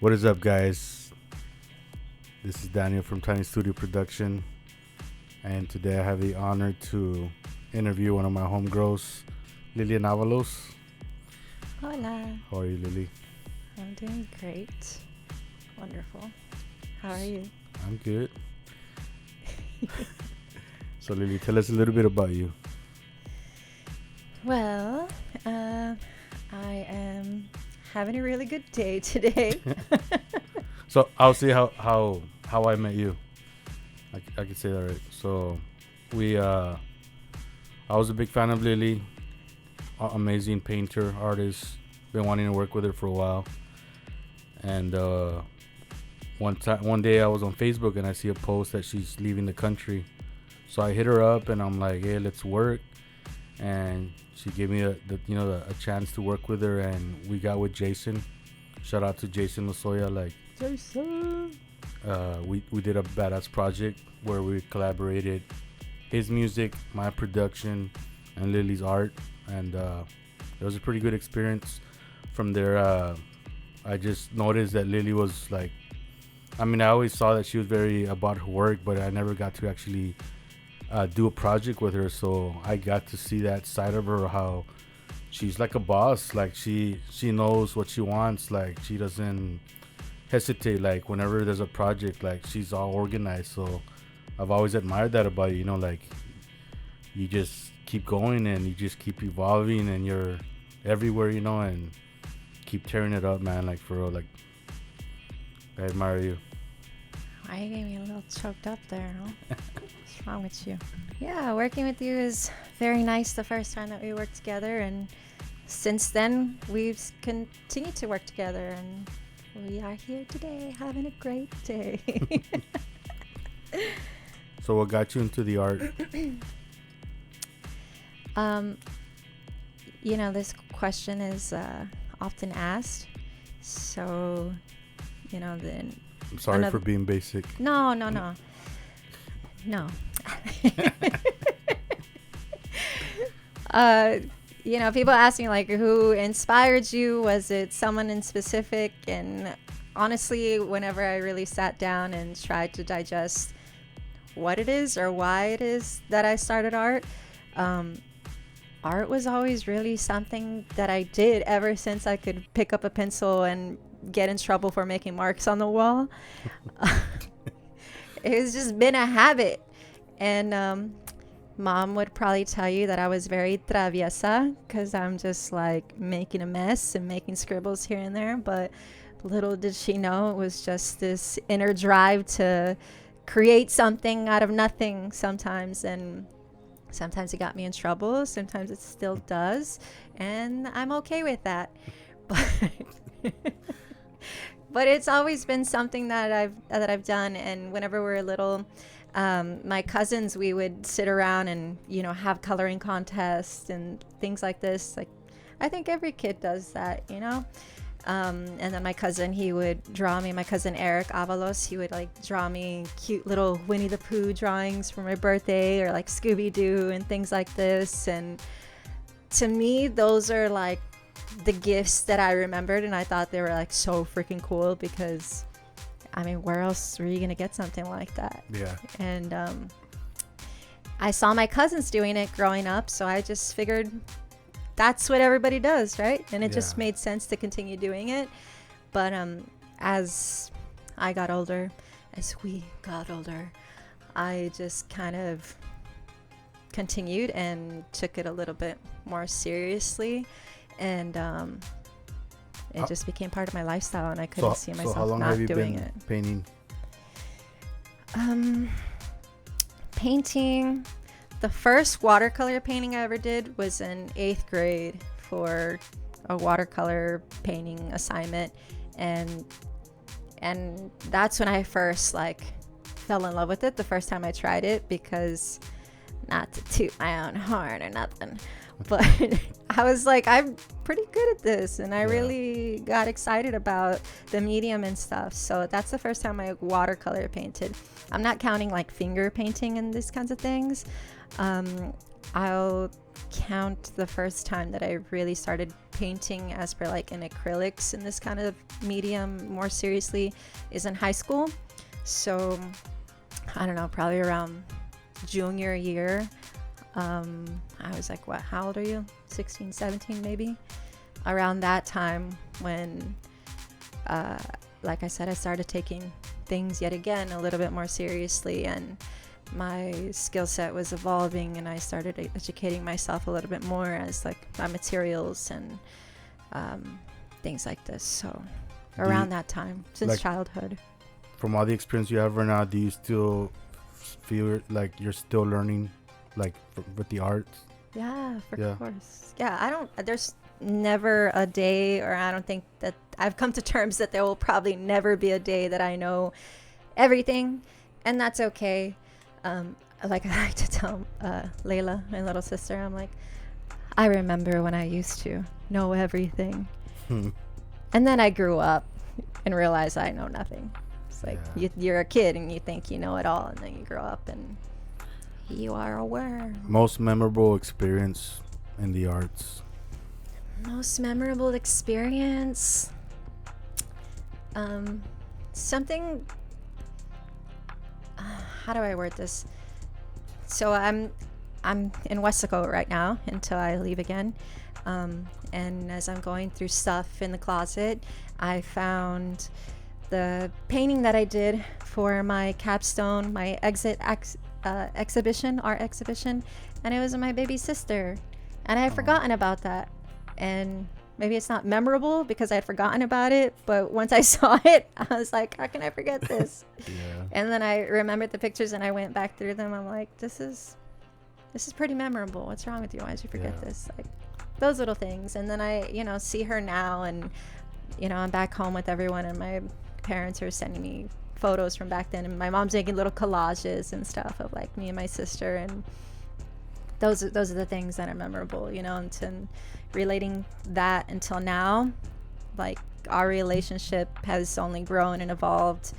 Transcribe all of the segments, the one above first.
What is up, guys? This is Daniel from Tiny Studio Production, and today I have the honor to interview one of my homegirls, Liliane Avalos. Hola. How are you, Lily? I'm doing great. Wonderful. How are you? I'm good. So, Lily, tell us a little bit about you. Well, I am having a really good day today. So, I'll see how I met you. I could say that right. So, I was a big fan of Lily. Amazing painter, artist. Been wanting to work with her for a while. And one day I was on Facebook and I see a post that she's leaving the country. So I hit her up and I'm like, hey, let's work. And she gave me a chance to work with her, and we got with Jason. Shout out to Jason Losoya. Like, Jason. We did a badass project where we collaborated his music, my production, and Lily's art, and it was a pretty good experience. From there, I just noticed that Lily was like, I mean, I always saw that she was very about her work, but I never got to actually do a project with her. So I got to see that side of her, how she's like a boss. Like she knows what she wants. Like she doesn't hesitate. Like whenever there's a project, like she's all organized. So I've always admired that about you. You know, like you just keep going and you just keep evolving and you're everywhere, you know, and keep tearing it up, man. Like for real, like I admire you. Why you gave me a little choked up there, huh? What's wrong with you? Yeah, working with you is very nice the first time that we worked together, and since then we've continued to work together, and we are here today having a great day. So what got you into the art? This question is often asked, so then I'm sorry for being basic. No. People ask me like, who inspired you? Was it someone in specific? And honestly, whenever I really sat down and tried to digest what it is or why it is that I started art, art was always really something that I did ever since I could pick up a pencil and get in trouble for making marks on the wall. It's just been a habit. And Mom would probably tell you that I was very traviesa because I'm just like making a mess and making scribbles here and there. But little did she know it was just this inner drive to create something out of nothing sometimes. And sometimes it got me in trouble. Sometimes it still does. And I'm okay with that. But it's always been something that I've done. And whenever we're little, my cousins, we would sit around and have coloring contests and things like this. Like, I think every kid does that, and then my cousin, he would draw me. My cousin Eric Avalos, he would like draw me cute little Winnie the Pooh drawings for my birthday, or like Scooby-Doo and things like this. And to me, those are like the gifts that I remembered, and I thought they were like so freaking cool, because I mean, where else were you gonna get something like that? Yeah. And I saw my cousins doing it growing up, so I just figured that's what everybody does, right? And it just made sense to continue doing it. But as we got older, I just kind of continued and took it a little bit more seriously. And it just became part of my lifestyle, and I couldn't see myself how long not have you doing been it. Painting? Painting, the first watercolor painting I ever did was in 8th grade for a watercolor painting assignment, and that's when I first like fell in love with it the first time I tried it, because not to toot my own horn or nothing, but I was like, I'm pretty good at this, and I really got excited about the medium and stuff. So that's the first time I watercolor painted. I'm not counting like finger painting and these kinds of things. I'll count the first time that I really started painting as per like in acrylics in this kind of medium more seriously is in high school. So I don't know, probably around junior year. I was like, what, how old are you? 16, 17 maybe? Around that time when, like I said, I started taking things yet again a little bit more seriously, and my skill set was evolving, and I started educating myself a little bit more as like my materials and things like this. So around that time, since like, childhood. From all the experience you have right now, do you still feel like you're still learning, like with the arts? Yeah, of course. Yeah, there's never a day, or I don't think that I've come to terms that there will probably never be a day that I know everything, and that's okay. Like I like to tell Layla, my little sister, I'm like, I remember when I used to know everything. And then I grew up and realized I know nothing. It's like you're a kid and you think you know it all, and then you grow up and you are aware. Most memorable experience in the arts? Most memorable experience? Something... how do I word this? So I'm in Westaco right now until I leave again. And as I'm going through stuff in the closet, I found the painting that I did for my capstone, my exhibition, art exhibition, and it was my baby sister. And I had forgotten about that. And maybe it's not memorable because I had forgotten about it, but once I saw it, I was like, how can I forget this? And then I remembered the pictures and I went back through them. I'm like, this is pretty memorable. What's wrong with you? Why did you forget this? Like those little things. And then I, see her now, and, I'm back home with everyone, and my parents are sending me photos from back then, and my mom's making little collages and stuff of like me and my sister, and those are the things that are memorable, and relating that until now, like our relationship has only grown and evolved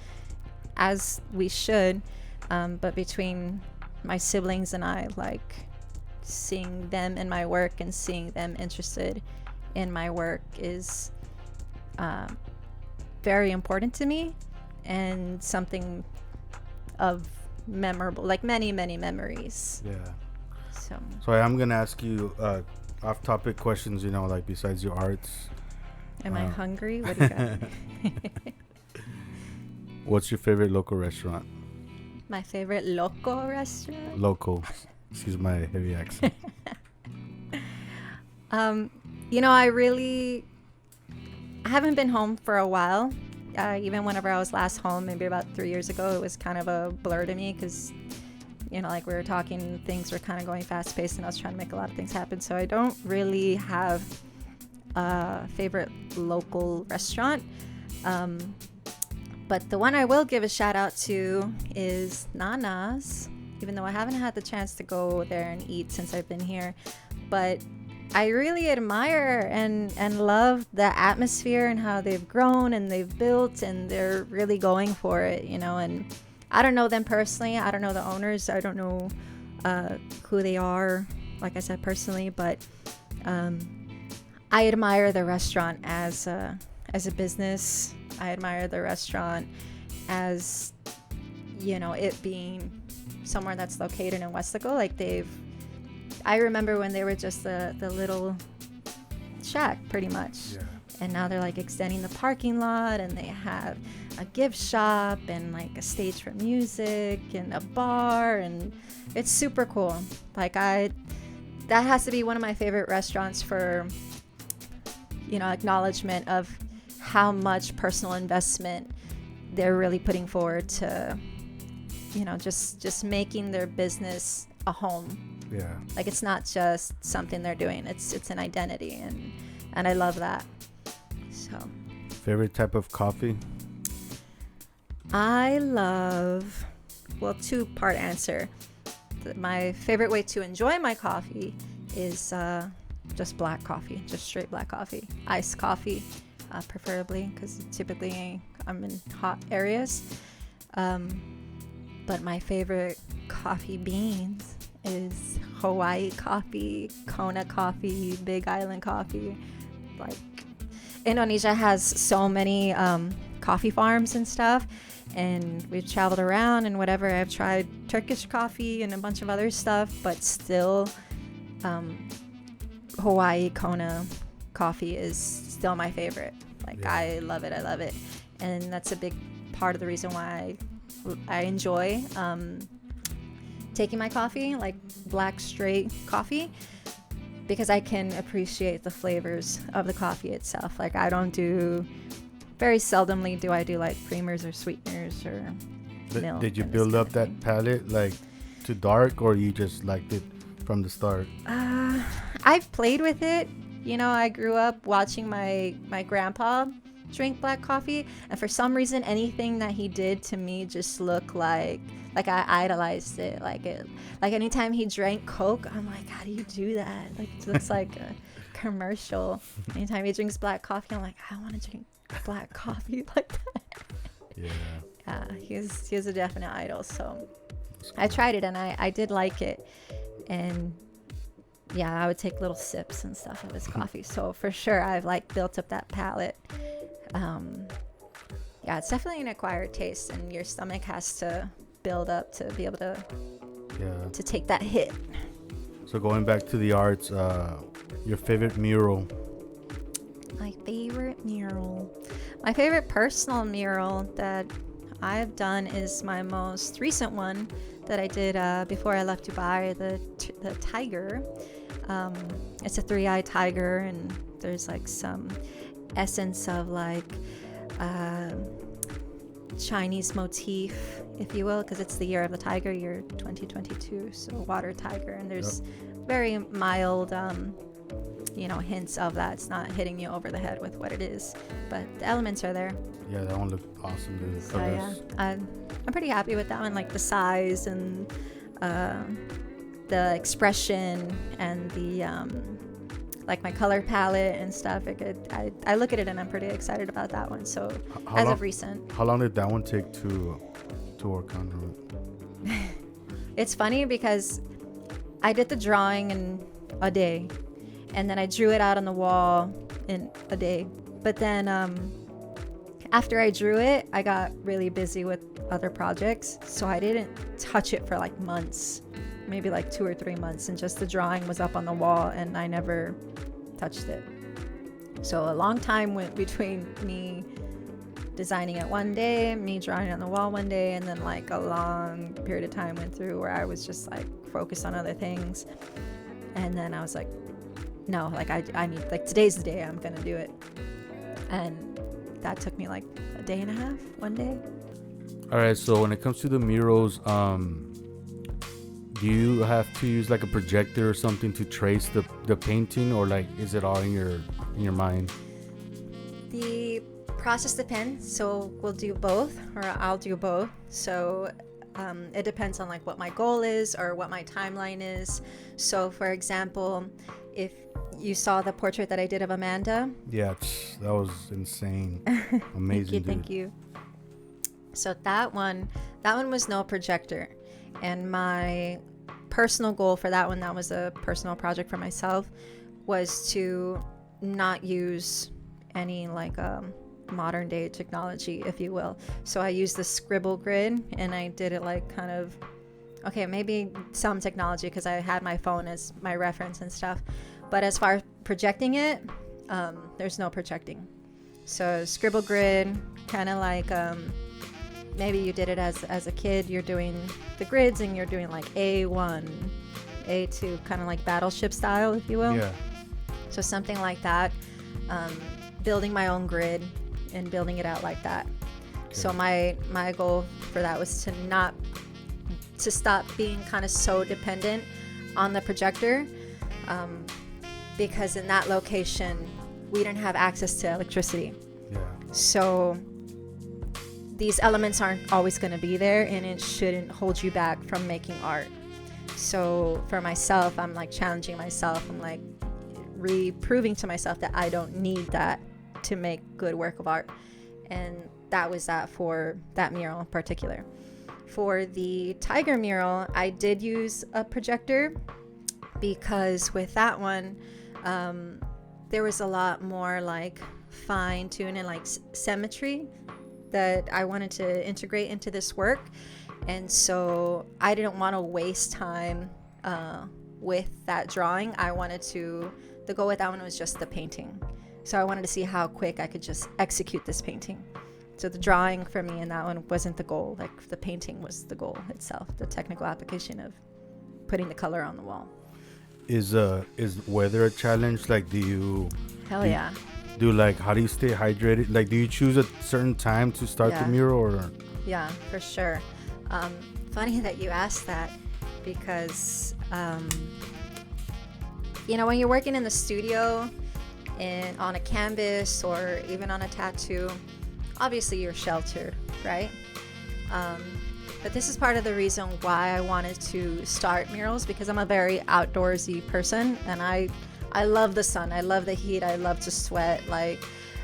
as we should, but between my siblings and I, like seeing them in my work and seeing them interested in my work is very important to me, and something of memorable, like many memories. So I'm gonna ask you off-topic questions, like besides your arts. Am I hungry? What do you got? What's your favorite local restaurant? My favorite local restaurant? Local. Excuse my heavy accent. I haven't been home for a while. Even whenever I was last home, maybe about 3 years ago, it was kind of a blur to me because, like we were talking, things were kind of going fast paced, and I was trying to make a lot of things happen. So I don't really have a favorite local restaurant. But the one I will give a shout out to is Nana's, even though I haven't had the chance to go there and eat since I've been here. But I really admire and love the atmosphere and how they've grown and they've built, and they're really going for it, and I don't know them personally. I don't know the owners. I don't know who they are, like I said, personally, but I admire the restaurant as a business. I admire the restaurant as, it being somewhere that's located in Westaco. Like I remember when they were just the little shack pretty much. And now they're like extending the parking lot, and they have a gift shop and like a stage for music and a bar, and it's super cool. Like that has to be one of my favorite restaurants for, acknowledgement of how much personal investment they're really putting forward to, just making their business a home. Like it's not just something they're doing, it's an identity, and I love that. So favorite type of coffee? I love, two-part answer. My favorite way to enjoy my coffee is just black coffee, just straight black coffee, iced coffee, preferably, because typically I'm in hot areas. But my favorite coffee beans is Hawaii coffee, Kona coffee, Big Island coffee. Like, Indonesia has so many coffee farms and stuff, and we've traveled around and whatever. I've tried Turkish coffee and a bunch of other stuff, but still Hawaii Kona coffee is still my favorite. Like, yeah. I love it, and that's a big part of the reason why I enjoy taking my coffee, like black straight coffee, because I can appreciate the flavors of the coffee itself. Like, very seldomly do I do like creamers or sweeteners or milk. Did you build up that palate like to dark, or you just liked it from the start? I've played with it. You know, I grew up watching my grandpa drink black coffee, and for some reason anything that he did to me just looked like I idolized it. Like anytime he drank Coke, I'm like, how do you do that? Like, it looks like a commercial. Anytime he drinks black coffee, I'm like, I want to drink black coffee like that. Yeah, he's a definite idol. So I tried it, and I did like it, and yeah, I would take little sips and stuff of his coffee. So for sure, I've like built up that palate. Yeah, it's definitely an acquired taste, and your stomach has to build up to be able to take that hit. So going back to the arts, your favorite mural? My favorite personal mural that I've done is my most recent one that I did before I left Dubai, the tiger. It's a three-eyed tiger, and there's like some essence of like Chinese motif, if you will, because it's the year of the tiger, year 2022, so water tiger, and there's very mild hints of that. It's not hitting you over the head with what it is, but the elements are there. Yeah, that one looked awesome, dude. So yeah, I'm pretty happy with that one, like the size and the expression and the like my color palette and stuff. I look at it and I'm pretty excited about that one. So of recent. How long did that one take to work on it? It's funny because I did the drawing in a day, and then I drew it out on the wall in a day. But then after I drew it, I got really busy with other projects, so I didn't touch it for like months, maybe like 2 or 3 months, and just the drawing was up on the wall and I never touched it. So a long time went between me designing it one day, me drawing it on the wall one day, and then like a long period of time went through where I was just like focused on other things. And then I was like, no, like I need, like, today's the day I'm gonna do it. And that took me like a day and a half, one day. All right, so when it comes to the murals, do you have to use like a projector or something to trace the painting, or like is it all in your mind? The process depends. So we'll do both, or I'll do both. So it depends on like what my goal is or what my timeline is. So for example, if you saw the portrait that I did of Amanda. Yeah, that was insane. Amazing. Thank you. So that one was no projector. And my personal goal for that one, that was a personal project for myself, was to not use any like modern day technology, if you will. So I used the scribble grid, and I did it like kind of, okay, maybe some technology because I had my phone as my reference and stuff. But as far as projecting it, there's no projecting. So scribble grid, kind of like maybe you did it as a kid, you're doing the grids and you're doing like A1, A2, kind of like battleship style, if you will. Yeah. So something like that, building my own grid and building it out like that. Okay. So my goal for that was to stop being kind of so dependent on the projector, because in that location we didn't have access to electricity. Yeah. So these elements aren't always going to be there, and it shouldn't hold you back from making art. So for myself, I'm like challenging myself. I'm like proving to myself that I don't need that to make good work of art. And that was that for that mural in particular. For the tiger mural, I did use a projector because with that one, there was a lot more like fine tune and like symmetry that I wanted to integrate into this work. And so I didn't want to waste time with that drawing. I wanted to, the goal with that one was just the painting. So I wanted to see how quick I could just execute this painting. So the drawing for me in that one wasn't the goal. Like the painting was the goal itself, the technical application of putting the color on the wall. Is weather a challenge? Like, Hell yeah. How do you stay hydrated? Like, do you choose a certain time to start the mural, or? Yeah, for sure. Funny that you asked that, because when you're working in the studio and on a canvas or even on a tattoo, obviously you're sheltered, right? But this is part of the reason why I wanted to start murals, because I'm a very outdoorsy person, and I love the sun. I love the heat. I love to sweat. Like,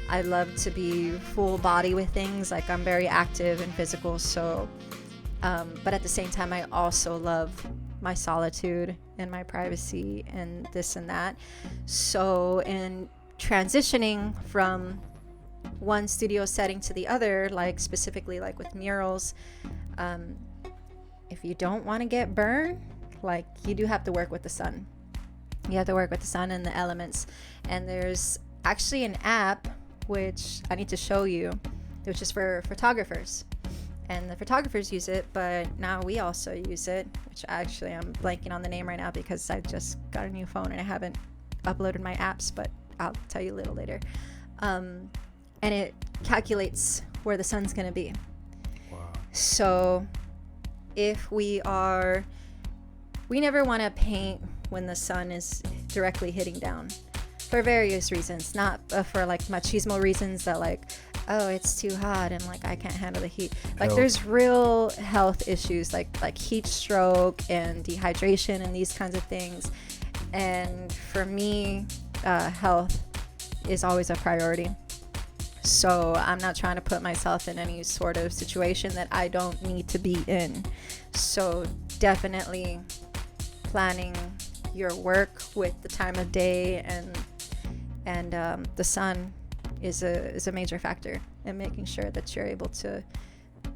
I love to be full body with things. Like, I'm very active and physical. So, but at the same time, I also love my solitude and my privacy and this and that. So in transitioning from one studio setting to the other, like specifically like with murals, if you don't want to get burned, like, you do have to work with the sun. You have to work with the sun and the elements. And there's actually an app which I need to show you, which is for photographers. And the photographers use it, but now we also use it, which actually I'm blanking on the name right now because I just got a new phone and I haven't uploaded my apps, but I'll tell you a little later. And it calculates where the sun's going to be. Wow. So if we never want to paint when the sun is directly hitting down for various reasons, not for like machismo reasons that like, oh, it's too hot and like I can't handle the heat. Like, there's real health issues like heat stroke and dehydration and these kinds of things. And for me, health is always a priority. So I'm not trying to put myself in any sort of situation that I don't need to be in. So definitely planning your work with the time of day and the sun is a major factor in making sure that you're able to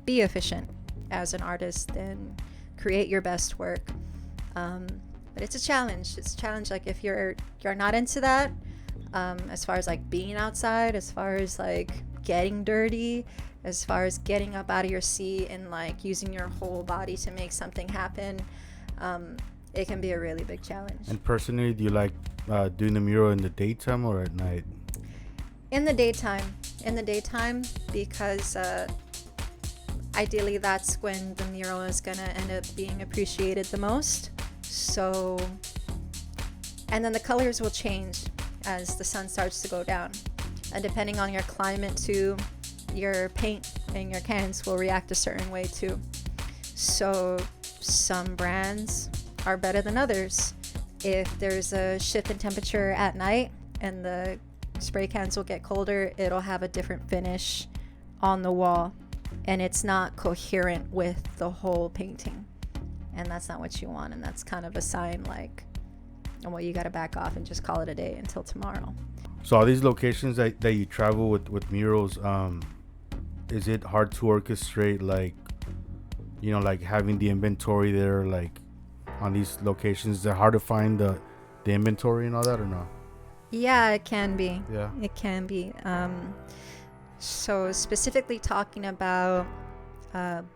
be efficient as an artist and create your best work. But it's a challenge. It's a challenge. Like, if you're not into that, as far as like being outside, as far as like getting dirty, as far as getting up out of your seat and like using your whole body to make something happen, it can be a really big challenge. And personally, do you like doing the mural in the daytime or at night? In the daytime, because ideally that's when the mural is gonna end up being appreciated the most. So, and then the colors will change as the sun starts to go down, and depending on your climate too, your paint and your cans will react a certain way too. So some brands are better than others. If there's a shift in temperature at night and the spray cans will get colder, it'll have a different finish on the wall, and it's not coherent with the whole painting, and that's not what you want. And that's kind of a sign like, well, you got to back off and just call it a day until tomorrow. So all these locations that you travel with murals, is it hard to orchestrate, like, like having the inventory there, like on these locations? Is it hard to find the inventory and all that, or no? Yeah, it can be. Yeah, it can be. So specifically talking about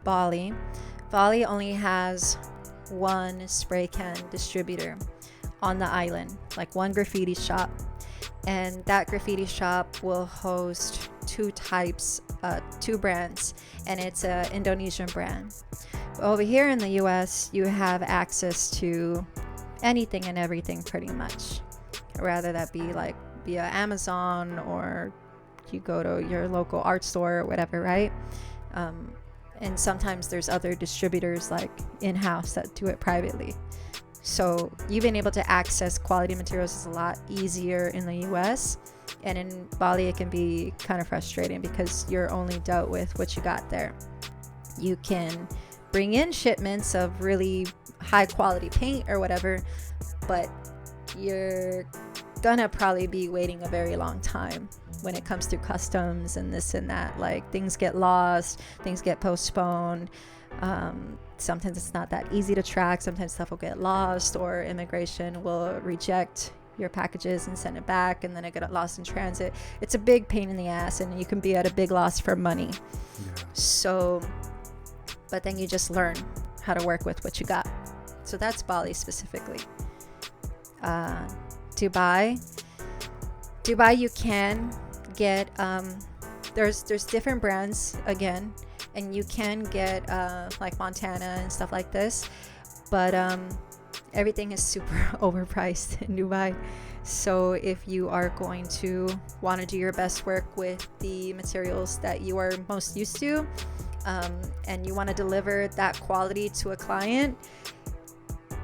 Bali only has one spray can distributor on the island, like one graffiti shop, and that graffiti shop will host two brands, and it's an Indonesian brand. Over here in the US, you have access to anything and everything pretty much, rather that be like via Amazon or you go to your local art store or whatever, right? And sometimes there's other distributors like in-house that do it privately. So you being able to access quality materials is a lot easier in the US. And in Bali, it can be kind of frustrating because you're only dealt with what you got there. You can bring in shipments of really high quality paint or whatever, but you're gonna probably be waiting a very long time when it comes to customs and this and that. Like, things get lost, things get postponed. Sometimes it's not that easy to track. Sometimes stuff will get lost, or immigration will reject your packages and send it back, and then it get lost in transit. It's a big pain in the ass, and you can be at a big loss for money. Yeah. So, but then you just learn how to work with what you got. So that's Bali specifically. Dubai, you can get there's different brands again, and you can get like Montana and stuff like this, but everything is super overpriced in Dubai. So if you are going to want to do your best work with the materials that you are most used to, and you want to deliver that quality to a client,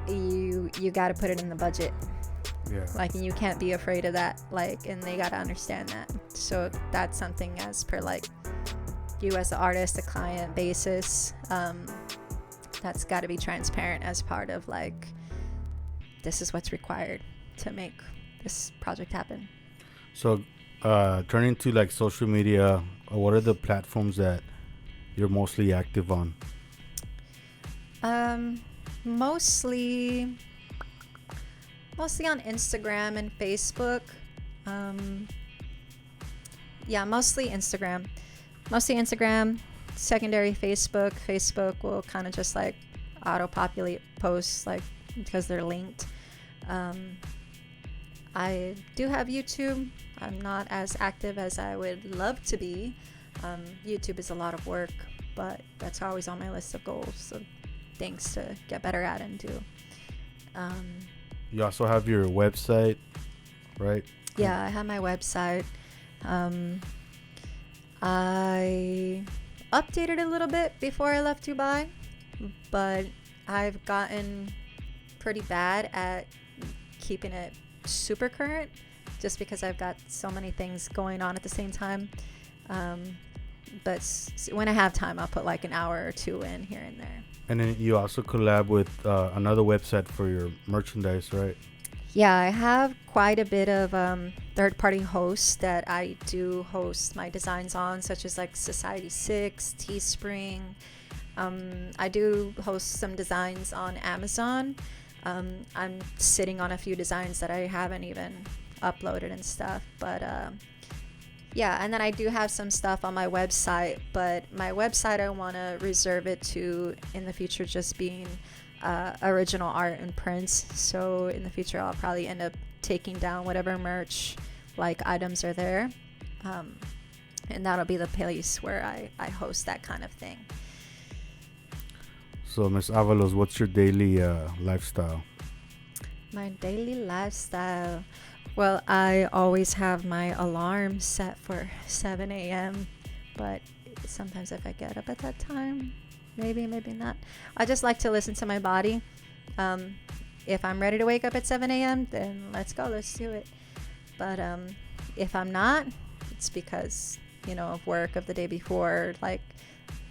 you got to put it in the budget. Yeah. Like, and you can't be afraid of that, like, and they got to understand that. So that's something as per like you as the artist, the client basis, that's got to be transparent as part of like, this is what's required to make this project happen. So turning to like social media, what are the platforms that you're mostly active on? Mostly on Instagram and Facebook. Mostly Instagram, secondary Facebook. Facebook will kind of just like auto-populate posts, like, because they're linked. I do have YouTube. I'm not as active as I would love to be. YouTube is a lot of work, but that's always on my list of goals, so things to get better at and do. You also have your website, right? Yeah, I have my website. I updated a little bit before I left Dubai, but I've gotten pretty bad at keeping it super current, just because I've got so many things going on at the same time. But when I have time, I'll put like an hour or two in here and there. And then you also collab with another website for your merchandise, right? Yeah, I have quite a bit of third-party hosts that I do host my designs on, such as like Society6, Teespring. I do host some designs on Amazon. I'm sitting on a few designs that I haven't even uploaded and stuff, but yeah, and then I do have some stuff on my website, but my website, I want to reserve it to, in the future, just being original art and prints. So in the future, I'll probably end up taking down whatever merch like items are there, and that'll be the place where I host that kind of thing. So Ms. Avalos, what's your daily lifestyle? My daily lifestyle. Well, I always have my alarm set for 7 a.m., but sometimes if I get up at that time, maybe not. I just like to listen to my body. If I'm ready to wake up at 7 a.m., then let's go, let's do it. But if I'm not, it's because, of work of the day before. Like,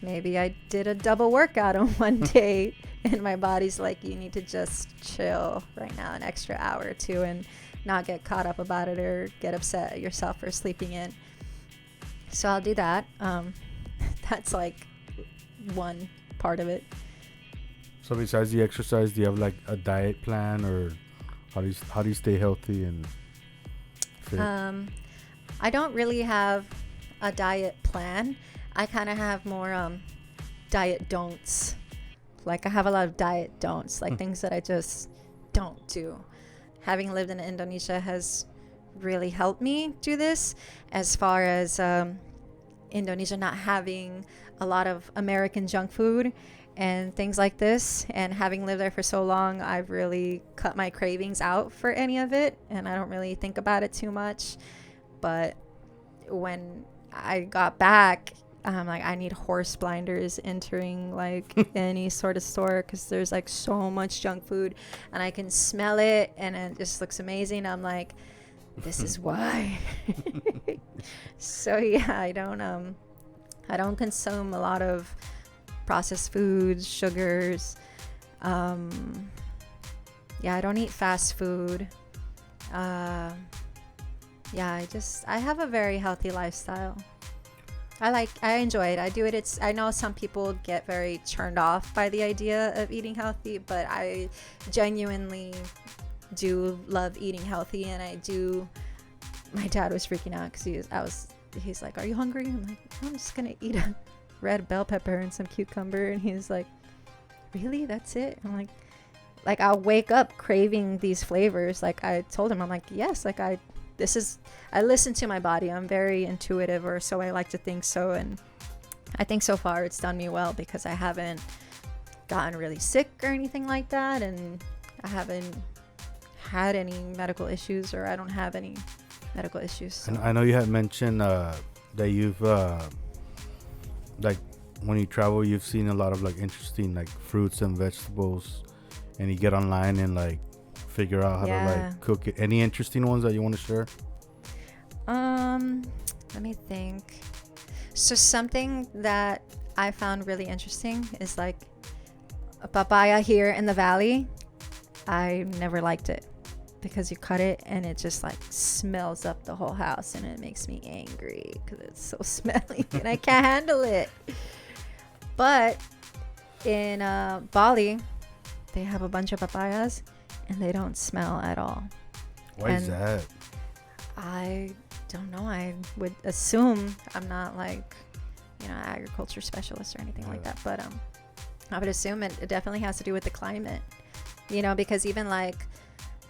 maybe I did a double workout on one day, and my body's like, you need to just chill right now an extra hour or two and not get caught up about it or get upset at yourself for sleeping in. So I'll do that. That's like one part of it. So besides the exercise, do you have like a diet plan, or how do you stay healthy and fit? I don't really have a diet plan. I kind of have more diet don'ts. Like, I have a lot of diet don'ts, like things that I just don't do. Having lived in Indonesia has really helped me do this, as far as Indonesia not having a lot of American junk food and things like this. And having lived there for so long, I've really cut my cravings out for any of it, and I don't really think about it too much. But when I got back, like, I need horse blinders entering like any sort of store, because there's like so much junk food and I can smell it and it just looks amazing. I'm like, this is why. So yeah, I don't consume a lot of processed foods, sugars. Yeah, I don't eat fast food. Yeah, I have a very healthy lifestyle. I enjoy it. I do it. I know some people get very turned off by the idea of eating healthy, but I genuinely do love eating healthy. And my dad was freaking out because he's like, "Are you hungry?" I'm like, "I'm just gonna eat a red bell pepper and some cucumber." And he's like, "Really? That's it?" I'm like I'll wake up craving these flavors. Like I told him, I'm like, "Yes, like I listen to my body. I'm very intuitive, or so I like to think so." And I think so far it's done me well because I haven't gotten really sick or anything like that. And I haven't had any medical issues, or I don't have any medical issues. So. And I know you had mentioned that you've like when you travel, you've seen a lot of like interesting like fruits and vegetables, and you get online and like figure out how to like cook it. Any interesting ones that you want to share? Let me think. So something that I found really interesting is like a papaya here in the valley. I never liked it because you cut it and it just like smells up the whole house, and it makes me angry because it's so smelly and I can't handle it. But in Bali, they have a bunch of papayas and they don't smell at all. Why is that? I don't know. I would assume, I'm not like, agriculture specialist or anything like that, but I would assume it definitely has to do with the climate, because even like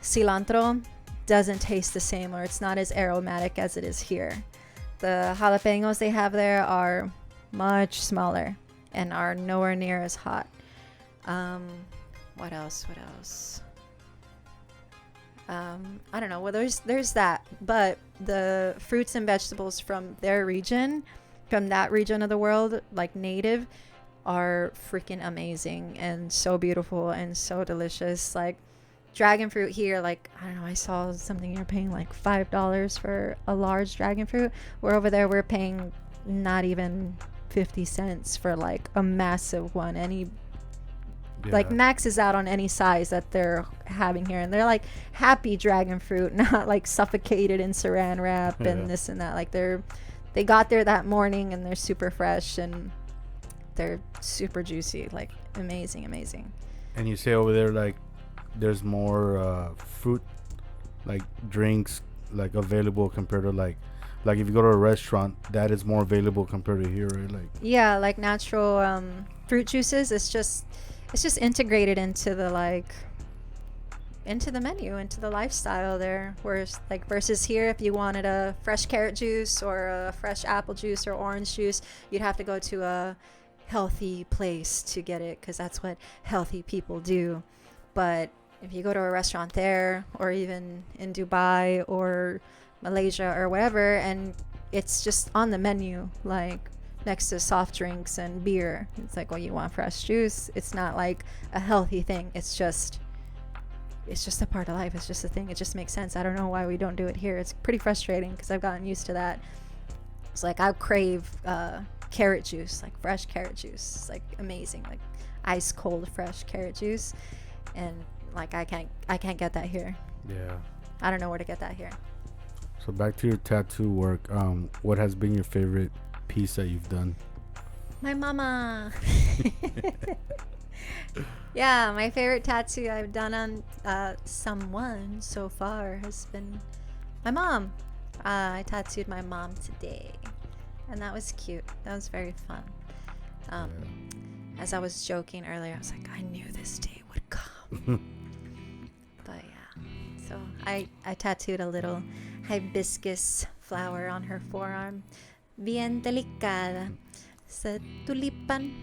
cilantro doesn't taste the same, or it's not as aromatic as it is here. The jalapenos they have there are much smaller and are nowhere near as hot. What else? I don't know. Well, there's that, but the fruits and vegetables from that region of the world, like native, are freaking amazing and so beautiful and so delicious. Like dragon fruit here, like I don't know, I saw something you're paying like $5 for a large dragon fruit. Where over there we're paying not even 50 cents for like a massive one. Like Max is out on any size that they're having here, and they're like happy dragon fruit, not like suffocated in saran wrap and this and that. Like they got there that morning and they're super fresh and they're super juicy, like amazing. And you say over there like there's more fruit like drinks like available compared to like if you go to a restaurant, that is more available compared to here, right? Like like natural fruit juices. It's just integrated into the menu, into the lifestyle there. Whereas like versus here, if you wanted a fresh carrot juice or a fresh apple juice or orange juice, you'd have to go to a healthy place to get it, because that's what healthy people do. But if you go to a restaurant there, or even in Dubai or Malaysia or whatever, and it's just on the menu, like next to soft drinks and beer, it's like, well, you want fresh juice. It's not like a healthy thing. It's just a part of life. It's just a thing. It just makes sense. I don't know why we don't do it here. It's pretty frustrating because I've gotten used to that. It's like I crave carrot juice, like fresh carrot juice. It's like amazing, like ice cold fresh carrot juice, and like I can't get that here. Yeah, I don't know where to get that here. So back to your tattoo work. What has been your favorite piece that you've done? My mama. Yeah, my favorite tattoo I've done on someone so far has been my mom. I tattooed my mom today, and that was cute. That was very fun. As I was joking earlier, I was like, I knew this day would come. But yeah, so I tattooed a little hibiscus flower on her forearm. Bien delicada. Sa tulipan.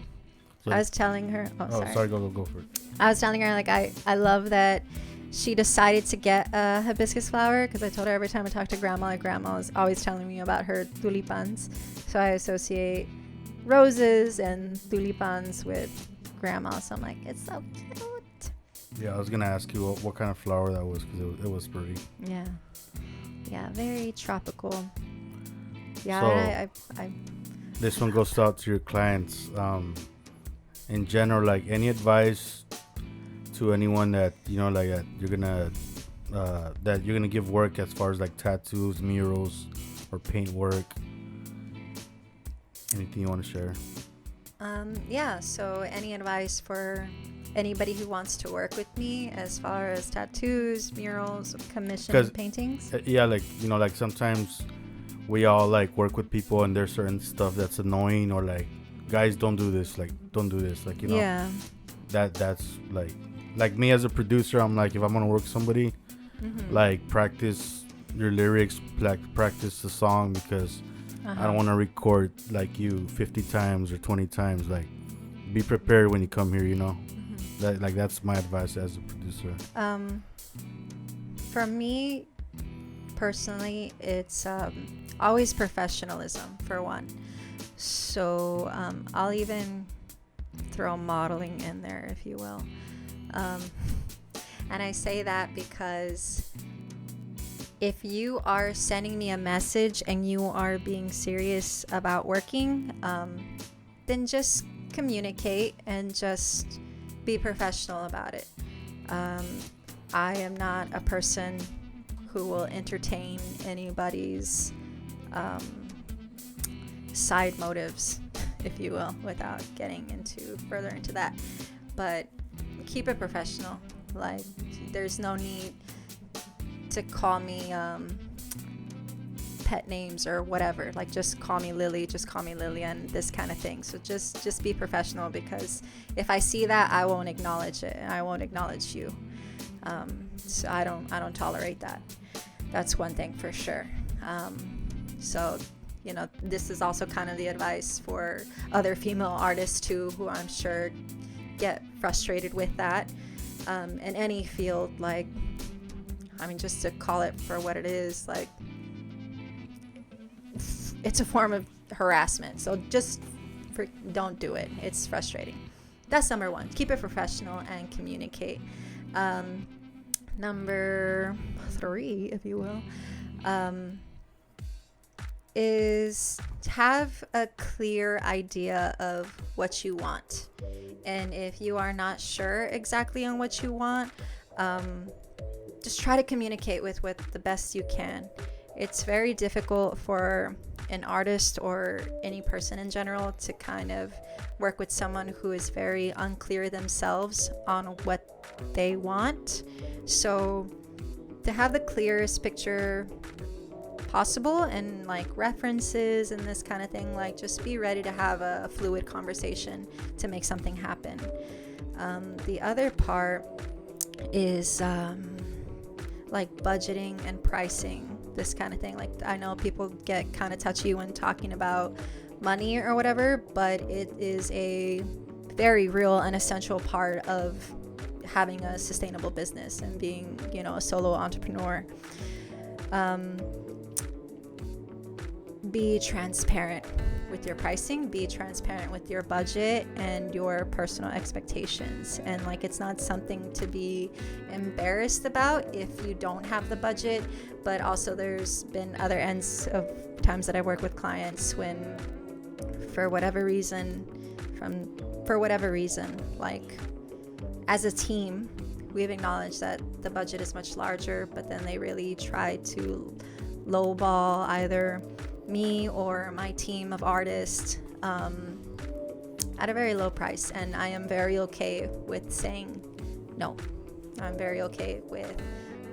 I was telling her. Sorry, go for it. I was telling her, like, I love that she decided to get a hibiscus flower, because I told her every time I talk to grandma, like, grandma is always telling me about her tulipans. So I associate roses and tulipans with grandma. So I'm like, it's so cute. Yeah, I was gonna ask you what kind of flower that was, because it was pretty. Yeah, very tropical. Yeah, so, I this one goes out to your clients. in general, like any advice to anyone that that you're gonna give work as far as like tattoos, murals, or paint work? Anything you want to share? Yeah, so any advice for anybody who wants to work with me as far as tattoos, murals, commission paintings? Yeah, like like sometimes we all like work with people and there's certain stuff that's annoying, or like, guys, don't do this, like don't do this, like Yeah. that's like me as a producer, I'm like, if I'm gonna work with somebody, like practice your lyrics, like practice the song, because I don't want to record like you 50 times or 20 times. Like, be prepared when you come here, that's my advice as a producer. For me personally, it's always professionalism for one. So I'll even throw modeling in there, if you will. And I say that because if you are sending me a message and you are being serious about working, then just communicate and just be professional about it. I am not a person who will entertain anybody's side motives, if you will, without getting further into that. But keep it professional. Like, there's no need to call me pet names or whatever. Like, just call me Lily, just call me Liliane, this kind of thing. So just be professional, because if I see that, I won't acknowledge it, and I won't acknowledge you. So I don't tolerate that. That's one thing for sure. So this is also kind of the advice for other female artists too, who I'm sure get frustrated with that. In any field, like, just to call it for what it is, like, it's a form of harassment. So just don't do it. It's frustrating. That's number one. Keep it professional and communicate. Number 3, if you will, is to have a clear idea of what you want. And if you are not sure exactly on what you want, just try to communicate with the best you can. It's very difficult for an artist or any person in general to kind of work with someone who is very unclear themselves on what they want. So to have the clearest picture possible, and like references and this kind of thing, like, just be ready to have a fluid conversation to make something happen. The other part is like budgeting and pricing, this kind of thing. Like, I know people get kind of touchy when talking about money or whatever, but it is a very real and essential part of having a sustainable business and being, a solo entrepreneur. Be transparent with your pricing, be transparent with your budget and your personal expectations. And like, it's not something to be embarrassed about if you don't have the budget, but also there's been other ends of times that I work with clients when for whatever reason, like, as a team, we've acknowledged that the budget is much larger, but then they really try to lowball either me or my team of artists at a very low price. And I am very okay with saying no. I'm very okay with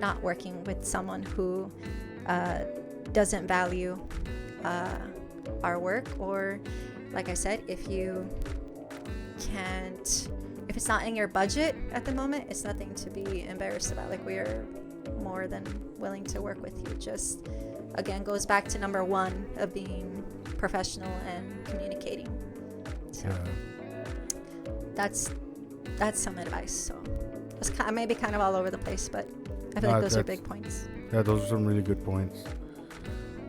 not working with someone who doesn't value our work. Or, like I said, if it's not in your budget at the moment, it's nothing to be embarrassed about. Like, we are more than willing to work with you. Just, again, goes back to number 1 of being professional and communicating. So that's some advice. So it's maybe kind of all over the place, but I feel like those are big points. Yeah, those are some really good points.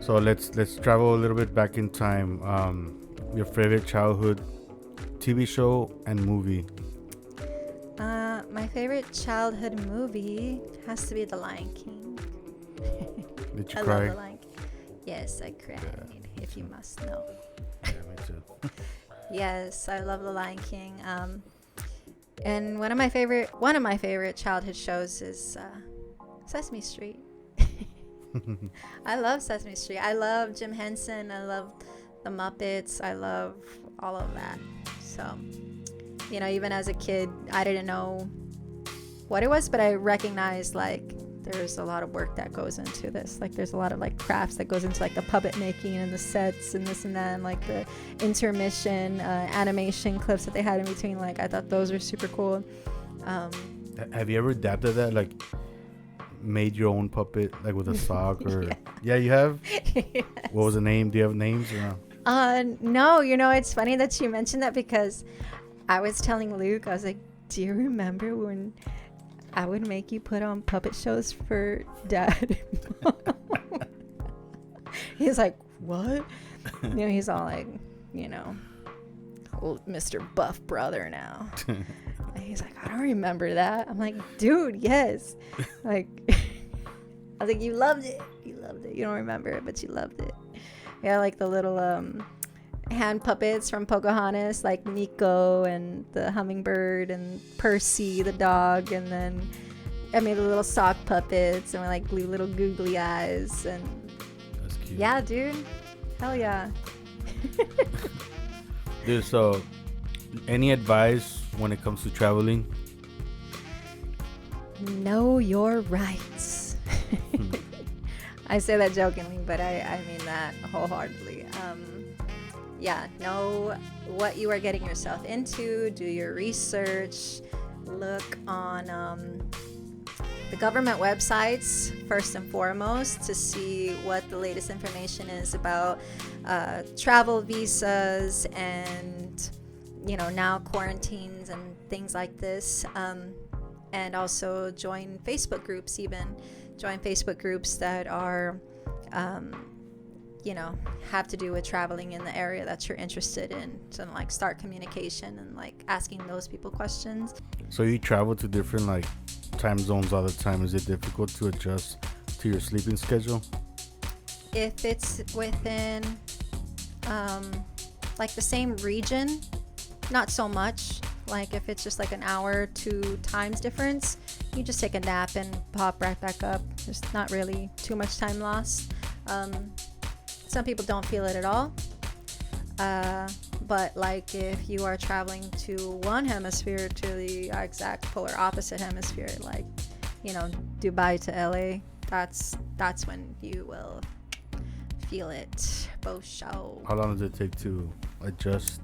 So let's travel a little bit back in time. Your favorite childhood TV show and movie? My favorite childhood movie has to be The Lion King. Did you I cry? love The Lion King. Yes, I cried, if you must know. Yeah, me too. Yes, I love The Lion King. And one of my favorite childhood shows is Sesame Street. I love Sesame Street. I love Jim Henson. I love the Muppets. I love all of that. So, even as a kid, I didn't know what it was, but I recognized like there's a lot of work that goes into this. Like there's a lot of like crafts that goes into like the puppet making and the sets and this and that, and like the intermission animation clips that they had in between. Like I thought those were super cool. Have you ever adapted that? Like made your own puppet like with a sock or yeah you have? Yes. What was the name? Do you have names or no? No, it's funny that you mentioned that because I was telling Luke, I was like, do you remember when I would make you put on puppet shows for Dad and Mom? He's like, what? He's all like, old Mr. Buff brother now. And he's like, I don't remember that. I'm like, dude, yes. Like, I was like, you loved it. You loved it. You don't remember it, but you loved it. Yeah, like the little hand puppets from Pocahontas, like Nico and the hummingbird and Percy the dog, and then I made the little sock puppets and like little googly eyes. And that's cute. Yeah, dude, hell yeah. Dude, so any advice when it comes to traveling? Know your rights. I say that jokingly, but I mean that wholeheartedly. Know what you are getting yourself into. Do your research. Look on the government websites first and foremost to see what the latest information is about travel visas and now quarantines and things like this. And also join Facebook groups that are have to do with traveling in the area that you're interested in, so like start communication and like asking those people questions. So you travel to different like time zones all the time. Is it difficult to adjust to your sleeping schedule? If it's within like the same region, not so much. Like if it's just like an hour, 2 times difference, you just take a nap and pop right back up. There's not really too much time lost. Some people don't feel it at all. But like if you are traveling to one hemisphere to the exact polar opposite hemisphere, like, Dubai to LA, that's when you will feel it. Both show. How long does it take to adjust?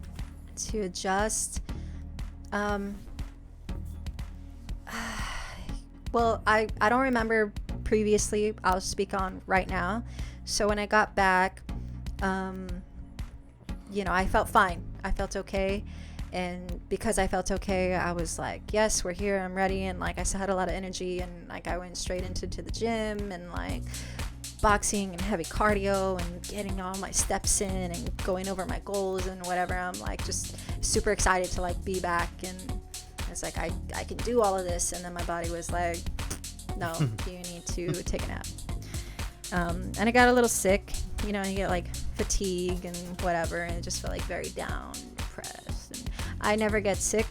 Well, I don't remember previously. I'll speak on right now. So when I got back, I felt fine. I felt okay. And because I felt okay, I was like, yes, we're here. I'm ready. And like, I still had a lot of energy. And like, I went straight into the gym and like boxing and heavy cardio and getting all my steps in and going over my goals and whatever. I'm like just super excited to like be back. And it's like, I can do all of this. And then my body was like, no, you need to take a nap. And I got a little sick, you get like fatigue and whatever, and it just felt like very down, depressed. And I never get sick,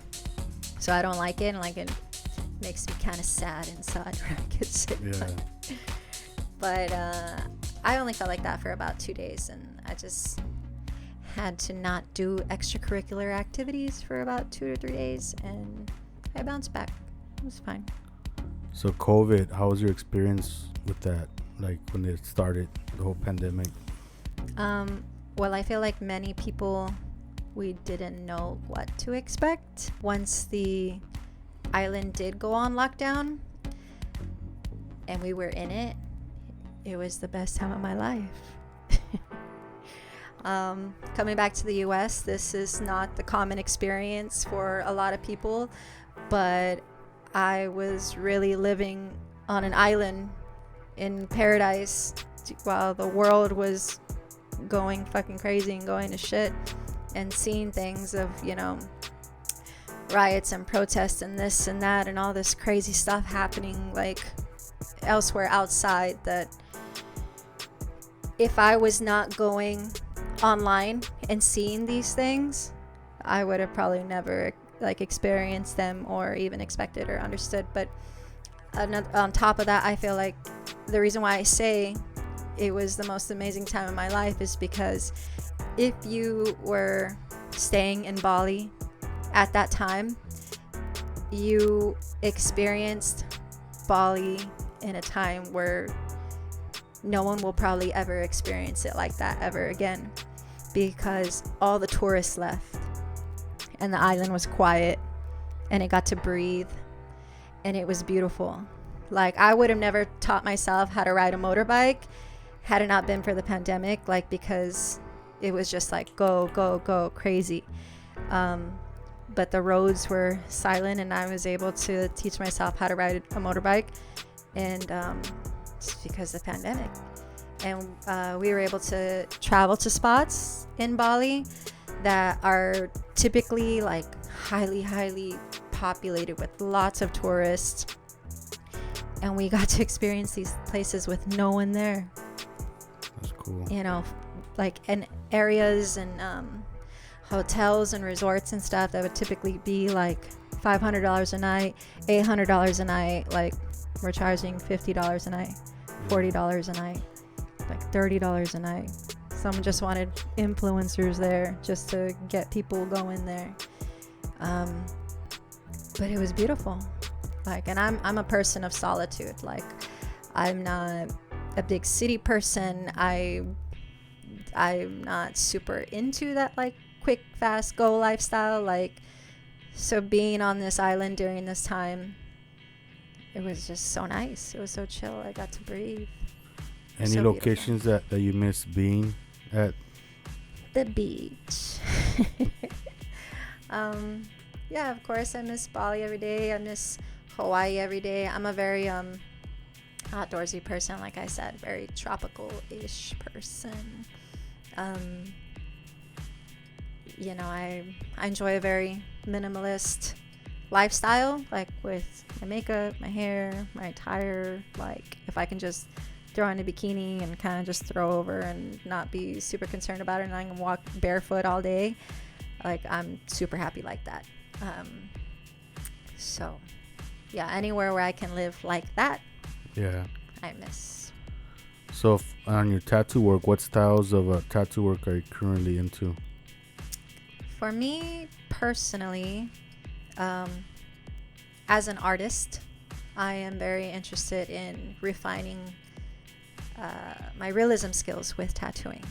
so I don't like it, and like it makes me kind of sad inside when I get sick. Yeah. But I only felt like that for about 2 days, and I just had to not do extracurricular activities for about 2 to 3 days, and I bounced back. It was fine. So COVID, how was your experience with that? Like when it started, the whole pandemic? Well, I feel like many people, we didn't know what to expect. Once the island did go on lockdown and we were in it, it was the best time of my life. Coming back to the US, this is not the common experience for a lot of people, but I was really living on an island in paradise while the world was going fucking crazy and going to shit, and seeing things of riots and protests and this and that and all this crazy stuff happening like elsewhere outside, that if I was not going online and seeing these things, I would have probably never like experienced them or even expected or understood. But on top of that, I feel like the reason why I say it was the most amazing time of my life is because if you were staying in Bali at that time, you experienced Bali in a time where no one will probably ever experience it like that ever again, because all the tourists left and the island was quiet and it got to breathe and it was beautiful. Like, I would have never taught myself how to ride a motorbike had it not been for the pandemic, like, because it was just like go, go, go crazy. But the roads were silent and I was able to teach myself how to ride a motorbike, and it's because of the pandemic. And we were able to travel to spots in Bali that are typically like highly populated with lots of tourists, and we got to experience these places with no one there. That's cool. You know, like in areas and hotels and resorts and stuff that would typically be like $500 a night, $800 a night. Like, we're charging $50 a night, $40 a night, like $30 a night. Someone just wanted influencers there just to get people going there. But it was beautiful. Like, and I'm a person of solitude. Like, I'm not a big city person. I'm not super into that like quick, fast, go lifestyle. Like, so being on this island during this time, it was just so nice. It was so chill. I got to breathe. Any So locations that you miss being at? The beach. Yeah, of course I miss Bali every day. I miss Hawaii every day. I'm a very outdoorsy person, like I said, very tropical-ish person. You know, I enjoy a very minimalist lifestyle, like with my makeup, my hair, my attire. Like, if I can just throw on a bikini and kind of just throw over and not be super concerned about it, and I can walk barefoot all day, like, I'm super happy like that. So yeah, anywhere where I can live like that, Yeah. I miss. So on your tattoo work, what styles of tattoo work are you currently into? For me personally, as an artist, I am very interested in refining my realism skills with tattooing.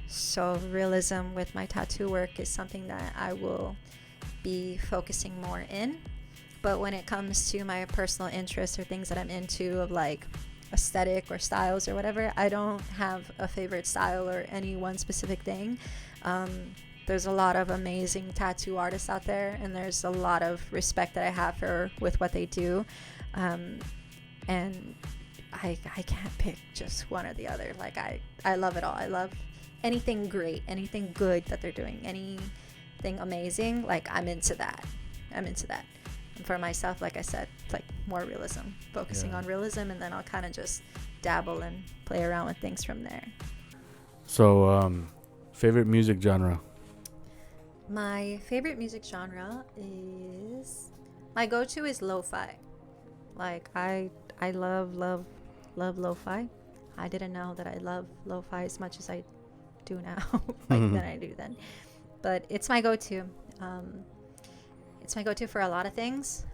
So realism with my tattoo work is something that I will be focusing more in. But when it comes to my personal interests or things that I'm into, of like aesthetic or styles or whatever, I don't have a favorite style or any one specific thing. There's a lot of amazing tattoo artists out there, and there's a lot of respect that I have for with what they do, and I can't pick just one or the other. Like, I love it all. I love anything great, anything good that they're doing, anything amazing. Like, I'm into that. And for myself, like I said, it's like more realism, focusing on realism, and then I'll kind of just dabble and play around with things from there. So, favorite music genre? My favorite music genre is, my go-to is lo-fi. Like, I love lo-fi. I didn't know that I love lo-fi as much as I do now, than I do then. But it's my go-to. It's my go-to for a lot of things.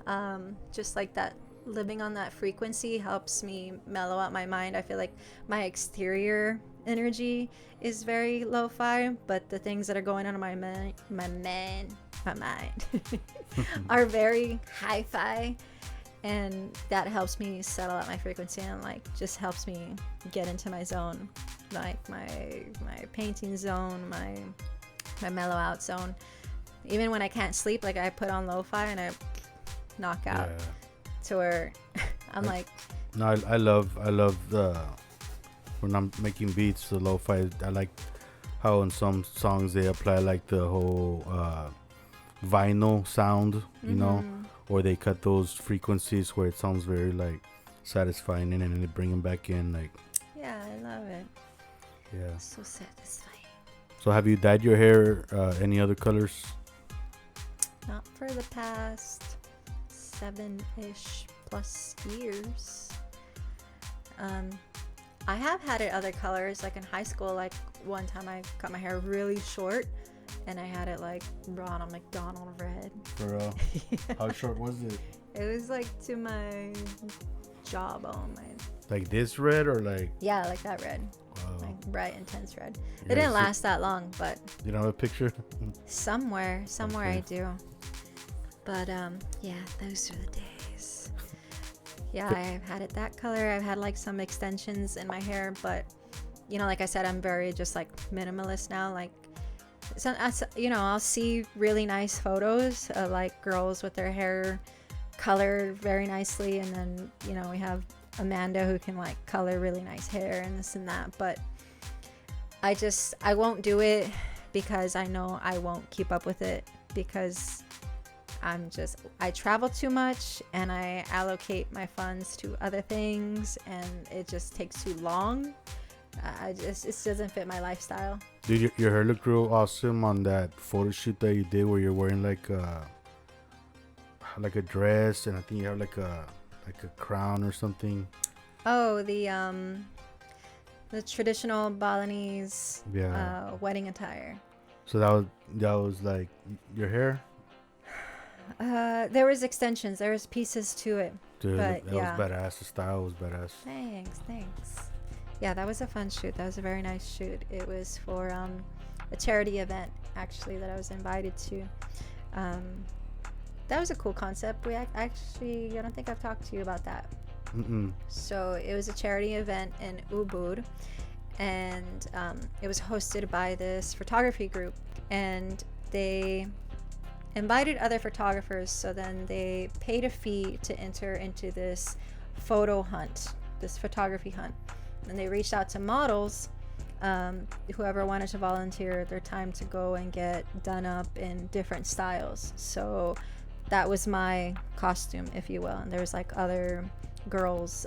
Just like that, living on that frequency helps me mellow out my mind. I feel like my exterior energy is very lo-fi, but the things that are going on in my mind are very hi-fi, and that helps me settle out my frequency and like just helps me get into my zone, like my painting zone, my mellow out zone. Even when I can't sleep, like, I put on lo-fi and I knock out to where I'm like. No, I love the, when I'm making beats, the lo-fi. I like how in some songs they apply like the whole vinyl sound, you know, or they cut those frequencies where it sounds very like satisfying, and then they bring them back in, like. Yeah, I love it. Yeah. So satisfying. So have you dyed your hair any other colors? not for the past 7-ish plus years. I have had it other colors, like in high school. Like one time I cut my hair really short and I had it like Ronald McDonald red. For Yeah. how short was it? It was like to my jawbone. Like this red or like? Yeah, like that red. Wow. Like bright, intense red. Yeah, It didn't last that long, but you don't have a picture? somewhere Okay. I do. But yeah, those are the days. Yeah, I've had it that color. I've had like some extensions in my hair, but you know, like I said, I'm very just like minimalist now. Like, so, you know, I'll see really nice photos of like girls with their hair colored very nicely, and then you know we have Amanda who can like color really nice hair and this and that. But I won't do it because I know I won't keep up with it, because I travel too much and I allocate my funds to other things and it just takes too long. It doesn't fit my lifestyle. Dude, your hair looked real awesome on that photo shoot that you did where you're wearing like a dress, and I think you have like a crown or something. Oh, the traditional Balinese wedding attire. So that was like your hair? There was extensions. There was pieces to it. Dude, but that yeah. was badass. The style was badass. Thanks. Yeah, that was a fun shoot. That was a very nice shoot. It was for a charity event, actually, that I was invited to. That was a cool concept. I don't think I've talked to you about that. Mm-mm. So it was a charity event in Ubud, and it was hosted by this photography group, and they invited other photographers. So then they paid a fee to enter into this photography hunt, and they reached out to models, whoever wanted to volunteer their time to go and get done up in different styles. So that was my costume, if you will, and there was like other girls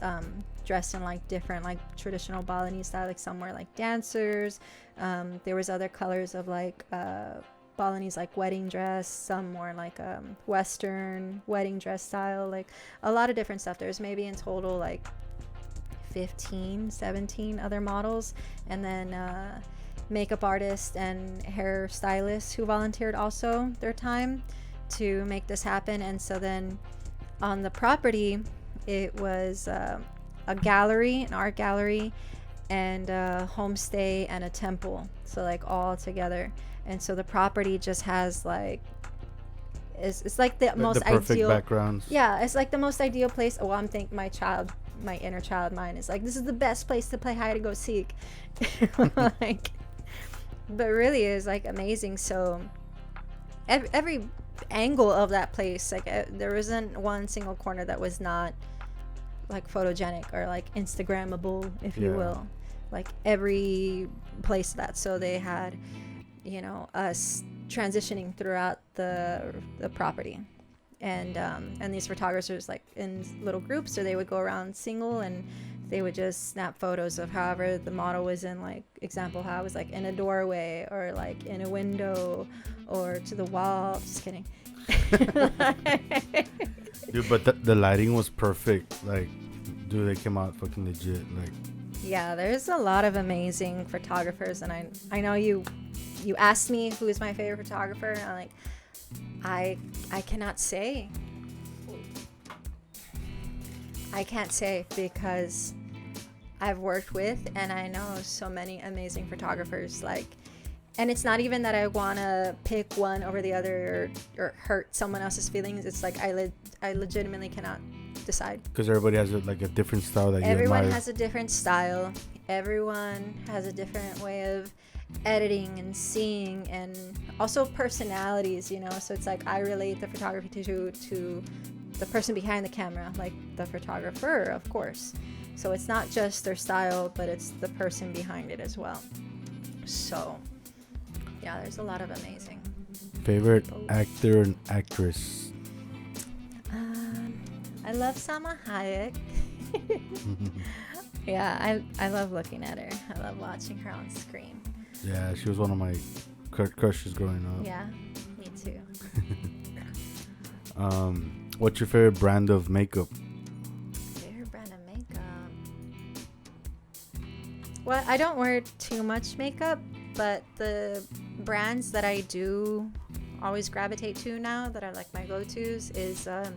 dressed in like different like traditional Balinese style, like some were like dancers, there was other colors of like Balinese like wedding dress, some more like Western wedding dress style, like a lot of different stuff. There's maybe in total like 17 other models, and then makeup artists and hair stylists who volunteered also their time to make this happen. And so then on the property, it was a gallery, an art gallery, and a homestay and a temple, so like all together. And so the property just has like it's like the most perfect ideal backgrounds. Yeah, it's like the most ideal place. Well, I'm thinking my inner child mind is like, this is the best place to play hide and go seek. Like, but really is like amazing. So every angle of that place, like there isn't one single corner that was not like photogenic or like Instagrammable, if you will. Like every place of that. So they had, you know, us transitioning throughout the property, and these photographers like in little groups, or they would go around single and they would just snap photos of however the model was in, like example how it was like in a doorway or like in a window or to the wall. Just kidding. Dude, but the lighting was perfect. Like, dude, they came out fucking legit. Like, yeah, there's a lot of amazing photographers, and I know you asked me who is my favorite photographer, and I'm like, I cannot say. I can't say, because I've worked with and I know so many amazing photographers, like, and it's not even that I want to pick one over the other or hurt someone else's feelings. It's like I legitimately cannot decide, because everybody has a different style that everyone you admire. has a different style. Everyone has a different way of editing and seeing, and also personalities, you know. So it's like I relate the photography to the person behind the camera, like the photographer, of course. So it's not just their style, but it's the person behind it as well. So yeah, there's a lot of amazing Favorite people. actor and actress? I love Salma Hayek. Yeah, I love looking at her. I love watching her on screen. Yeah, she was one of my crushes growing up. Yeah, me too. What's your favorite brand of makeup? Favorite brand of makeup? Well, I don't wear too much makeup, but the brands that I do always gravitate to now that are like my go-tos is the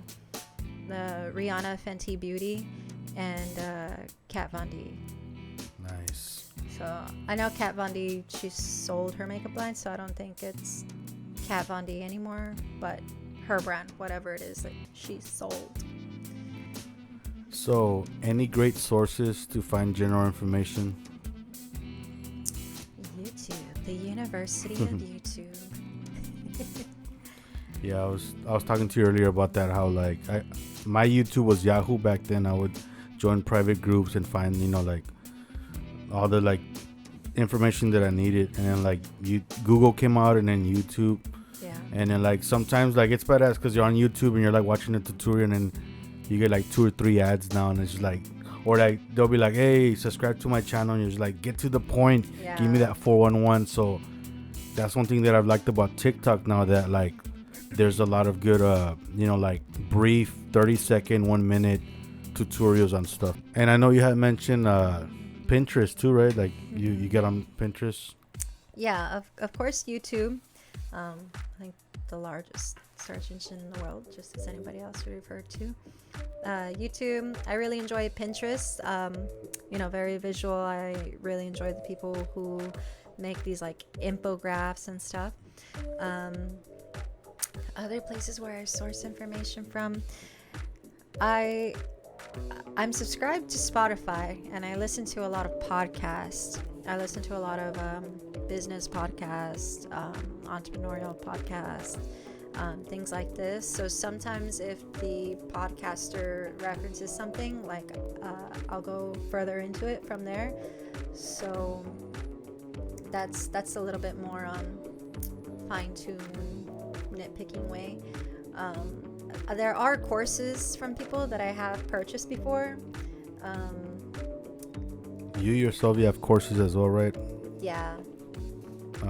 Rihanna Fenty Beauty and Kat Von D. Nice. So I know Kat Von D, she sold her makeup line, so I don't think it's Kat Von D anymore, but her brand, whatever it is that she sold. So, any great sources to find general information? YouTube, the University of YouTube. Yeah, I was talking to you earlier about that. How like my YouTube was Yahoo back then. I would join private groups and find like all the like information that I needed, and then like Google came out, and then YouTube. Yeah. And then like sometimes like it's badass because you're on YouTube and you're like watching a tutorial, and then you get like 2 or 3 ads now, and it's just like, or like they'll be like, hey, subscribe to my channel, and you're just like, get to the point. Yeah. Give me that 411. So that's one thing that I've liked about TikTok now, that like there's a lot of good like brief 30-second 1 minute tutorials on stuff. And I know you had mentioned Pinterest too, right? Like you get on Pinterest. Yeah, of course YouTube. I think the largest search engine in the world, just as anybody else would refer to. YouTube, I really enjoy Pinterest. Very visual. I really enjoy the people who make these like infographics and stuff. Other places where I source information from, I'm subscribed to Spotify, and I listen to a lot of podcasts. I listen to a lot of business podcasts, entrepreneurial podcasts, things like this. So sometimes if the podcaster references something, like I'll go further into it from there. So that's a little bit more fine-tuned, nitpicking way. There are courses from people that I have purchased before. You yourself, you have courses as well, right? Yeah.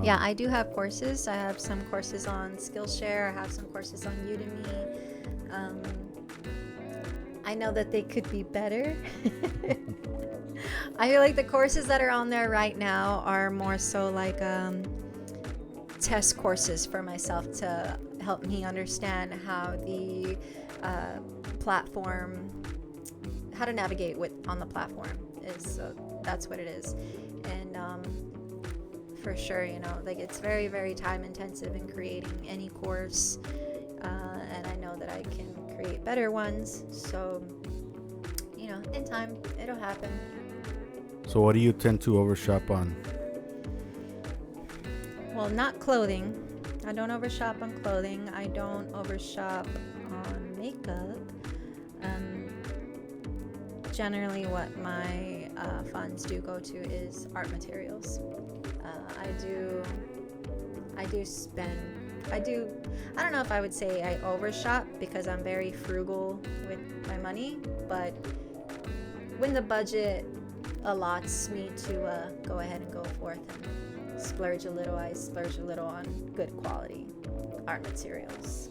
Yeah, I do have courses. I have some courses on Skillshare. I have some courses on Udemy. I know that they could be better. I feel like the courses that are on there right now are more so like test courses for myself to help me understand how the platform, how to navigate on the platform is. So that's what it is. And for sure, like it's very, very time intensive in creating any course. And I know that I can create better ones. So, in time, it'll happen. So what do you tend to overshop on? Well, not clothing. I don't overshop on clothing. I don't overshop on makeup. Generally, what my funds do go to is art materials. I don't know if I would say I overshop, because I'm very frugal with my money, but when the budget allots me to go ahead and go forth and splurge a little, I splurge a little on good quality art materials.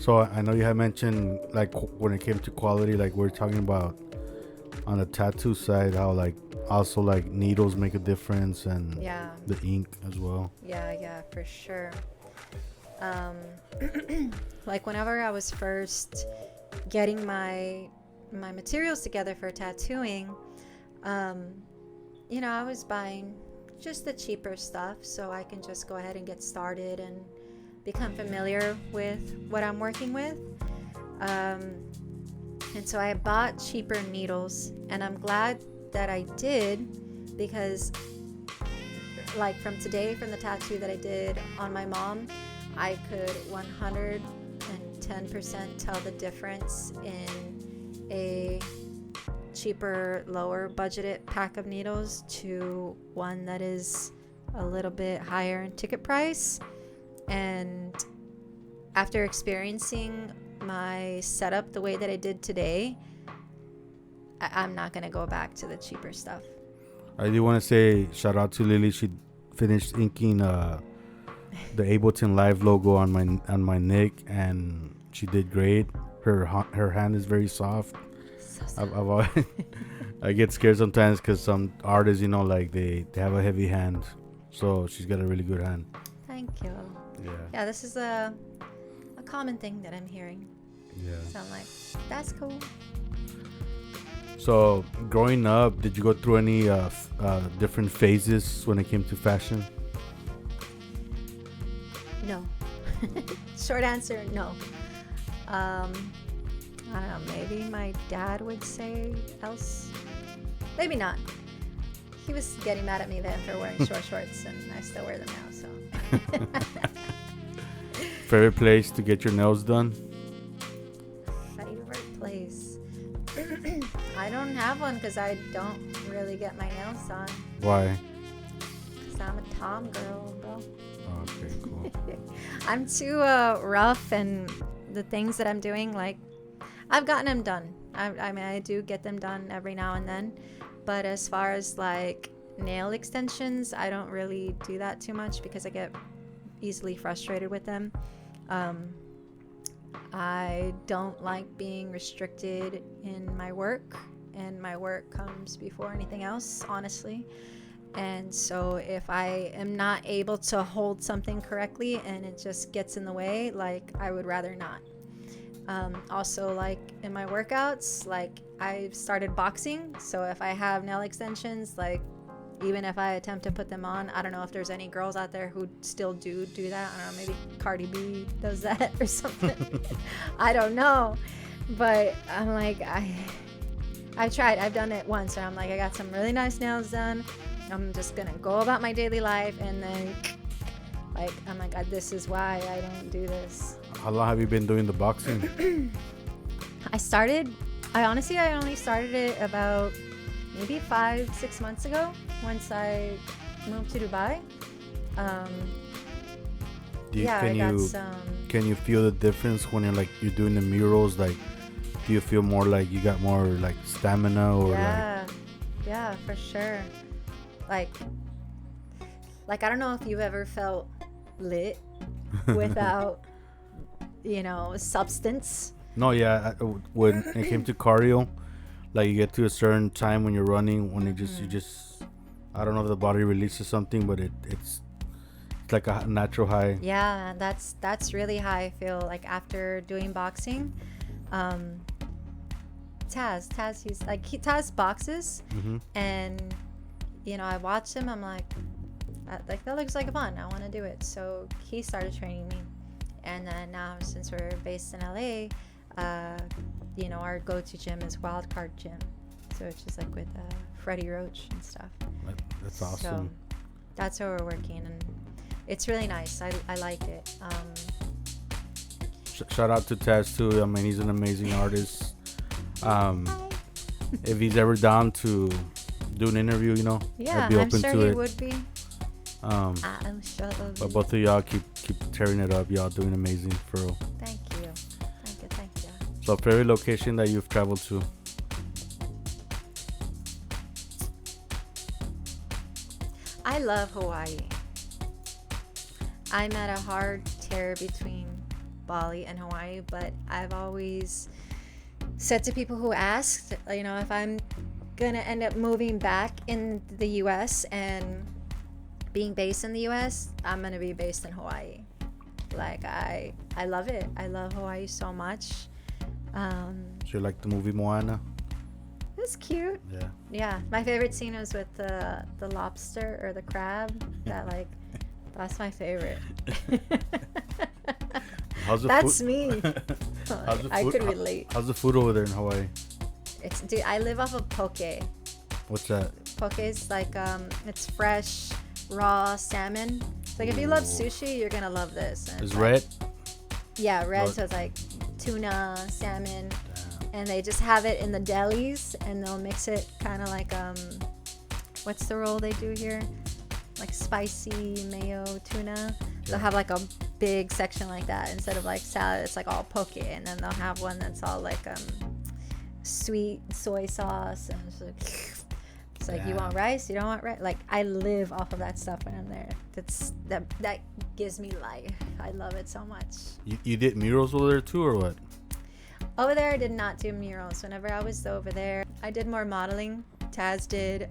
So I know you had mentioned, like, when it came to quality, like we're talking about on the tattoo side, how like also like needles make a difference, and Yeah. the ink as well. Yeah, for sure. Like whenever I was first getting my materials together for tattooing, I was buying just the cheaper stuff so I can just go ahead and get started and become familiar with what I'm working with. And so I bought cheaper needles, and I'm glad that I did, because like from the tattoo that I did on my mom, I could 110% tell the difference in a cheaper, lower budgeted pack of needles to one that is a little bit higher in ticket price. And after experiencing my setup the way that I did today, I'm not going to go back to the cheaper stuff. I do want to say shout out to Lily. She finished inking the Ableton Live logo on my neck, and she did great. Her hand is very soft. So I've always I get scared sometimes because some artists, like they have a heavy hand. So she's got a really good hand. Thank you. Yeah. Yeah, this is a common thing that I'm hearing. Yeah. So I'm like, that's cool. So growing up, did you go through any different phases when it came to fashion? No. Short answer, no. I don't know, maybe my dad would say else. Maybe not. He was getting mad at me then for wearing short shorts, and I still wear them now, so. Favorite place to get your nails done? Favorite place? I don't have one because I don't really get my nails done. Why? Because I'm a Tom girl, bro. Oh, okay, cool. I'm too rough, and the things that I'm doing, like, I've gotten them done. I mean, I do get them done every now and then. But as far as, like, nail extensions, I don't really do that too much because I get easily frustrated with them. I don't like being restricted in my work, and my work comes before anything else, honestly. And so if I am not able to hold something correctly and it just gets in the way, like, I would rather not. Also, like, in my workouts, like, I've started boxing, so if I have nail extensions, like, even if I attempt to put them on, I don't know if there's any girls out there who still do that. I don't know, maybe Cardi B does that or something. I don't know, but I'm like, I've tried. I've done it once, and I'm like, I got some really nice nails done. I'm just gonna go about my daily life, and then, like, I'm like, this is why I don't do this. How long have you been doing the boxing? I only started it about maybe 5-6 months ago, once I moved to Dubai. Can you feel the difference when you're doing the murals? Like, do you feel more like you got more like stamina, or yeah, for sure. Like I don't know if you've ever felt lit without substance. No, yeah. When it came to cardio, like, you get to a certain time when you're running, when you just I don't know if the body releases something, but it's like a natural high. Yeah, that's really how I feel like after doing boxing. Taz, Taz boxes, and I watched him. I'm like that looks like fun. I want to do it. So he started training me, and then now, since we're based in LA, our go-to gym is Wildcard Gym, so it's just like with Freddie Roach and stuff. That's awesome. So that's where we're working, and it's really nice. I like it. Shout out to Taz too. I mean, he's an amazing artist. If he's ever down to do an interview, yeah, I'd be open I'm sure to he it. would be. I'm sure. But both of y'all keep tearing it up. Y'all doing amazing, for real. Thank you. So, favorite location that you've traveled to? I love Hawaii. I'm at a hard tear between Bali and Hawaii, but I've always said to people who asked, if I'm gonna end up moving back in the U.S. and being based in the U.S., I'm gonna be based in Hawaii. Like, I love it. I love Hawaii so much. So you like the movie Moana? It's cute. Yeah. My favorite scene was with the lobster or the crab. That's my favorite. That's me. I could relate. How's the food over there in Hawaii? Dude, I live off of poke. What's that? Poke is like it's fresh, raw salmon. It's like, if you love sushi, you're gonna love this. It's red? Yeah, red. So it's like tuna, salmon. And they just have it in the delis, and they'll mix it kind of like what's the roll they do here? Like spicy mayo tuna. They'll have like a big section like that instead of like salad. It's like all poke, and then they'll have one that's all like sweet soy sauce, and it's like It's like, you want rice? You don't want rice? Like, I live off of that stuff when I'm there. That gives me life. I love it so much. You did murals over there too, or what? Over there, I did not do murals. Whenever I was over there, I did more modeling. Taz did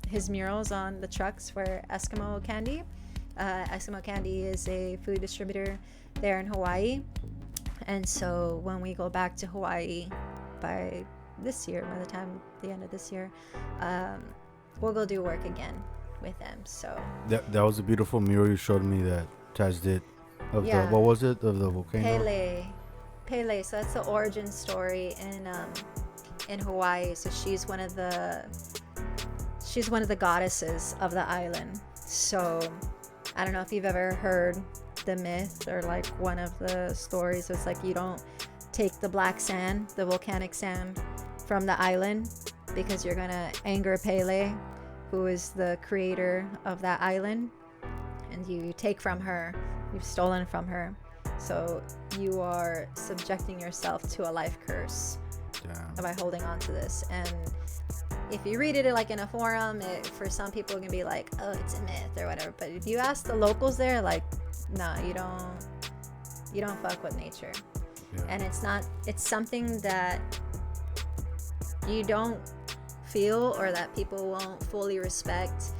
his murals on the trucks for Eskimo Candy. Eskimo Candy is a food distributor there in Hawaii. And so when we go back to Hawaii by this year, by the end of this year, we'll go do work again with them. So that was a beautiful mural you showed me that Taz did of the, what was it, of the volcano? Pele. So that's the origin story in Hawaii. So she's one of the goddesses of the island. So I don't know if you've ever heard the myth or like one of the stories. It's like, you don't take the black sand, the volcanic sand, from the island because you're gonna anger Pele, who is the creator of that island, and you take from her, you've stolen from her, so you are subjecting yourself to a life curse. Damn. By holding on to this. And if you read it like in a forum, for some people it can be like, oh, it's a myth or whatever, but if you ask the locals there, like, nah, you don't fuck with nature. Yeah. And it's something that you don't feel, or that people won't fully respect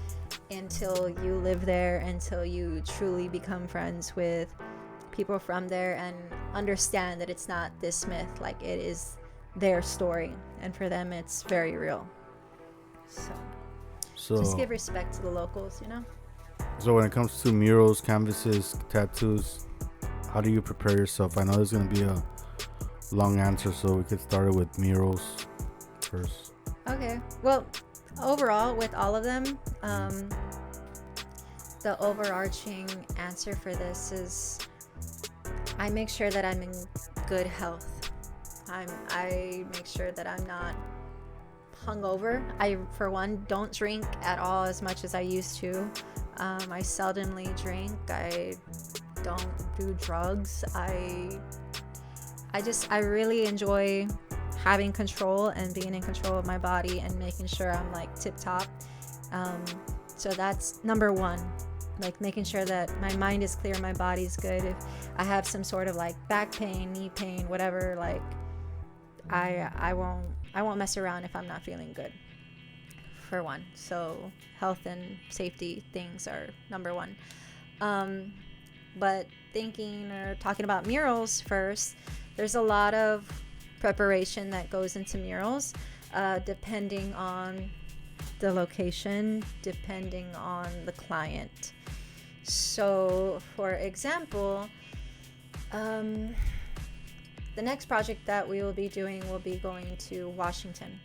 until you live there, until you truly become friends with people from there and understand that it's not this myth, like it is their story, and for them it's very real. So just give respect to the locals, you know. So when it comes to murals, canvases, tattoos, how do you prepare yourself? I know there's going to be a long answer, so we could start it with murals first. Okay. Well, overall, with all of them, the overarching answer for this is I make sure that I'm in good health. I make sure that I'm not hungover. I, for one, don't drink at all as much as I used to. I seldomly drink. I don't do drugs. I really enjoy having control and being in control of my body and making sure I'm like tip top. So that's number one, like making sure that my mind is clear, my body's good. If I have some sort of like back pain, knee pain, whatever, like I won't mess around if I'm not feeling good, for one. So health and safety things are number one. But thinking or talking about murals first, there's a lot of preparation that goes into murals, depending on the location, depending on the client. So for example, the next project that we will be doing will be going to Washington.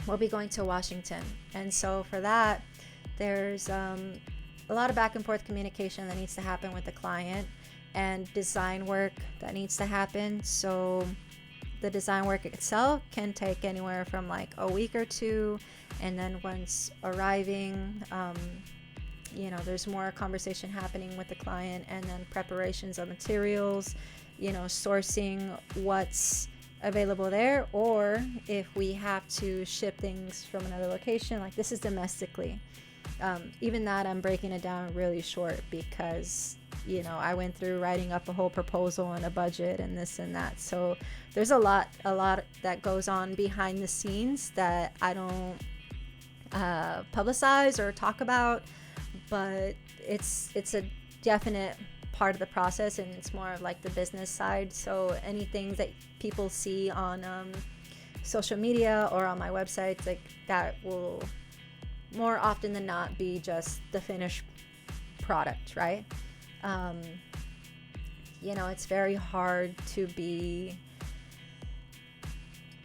We'll be going to Washington. And so for that, there's a lot of back and forth communication that needs to happen with the client, and design work that needs to happen. So the design work itself can take anywhere from like a week or two, and then once arriving, there's more conversation happening with the client, and then preparations of materials, sourcing what's available there, or if we have to ship things from another location, like this is domestically. Even that, I'm breaking it down really short because I went through writing up a whole proposal and a budget and this and that. So there's a lot that goes on behind the scenes that I don't publicize or talk about, but it's a definite part of the process, and it's more of like the business side. So anything that people see on social media or on my website, like that will more often than not be just the finished product, right? It's very hard to be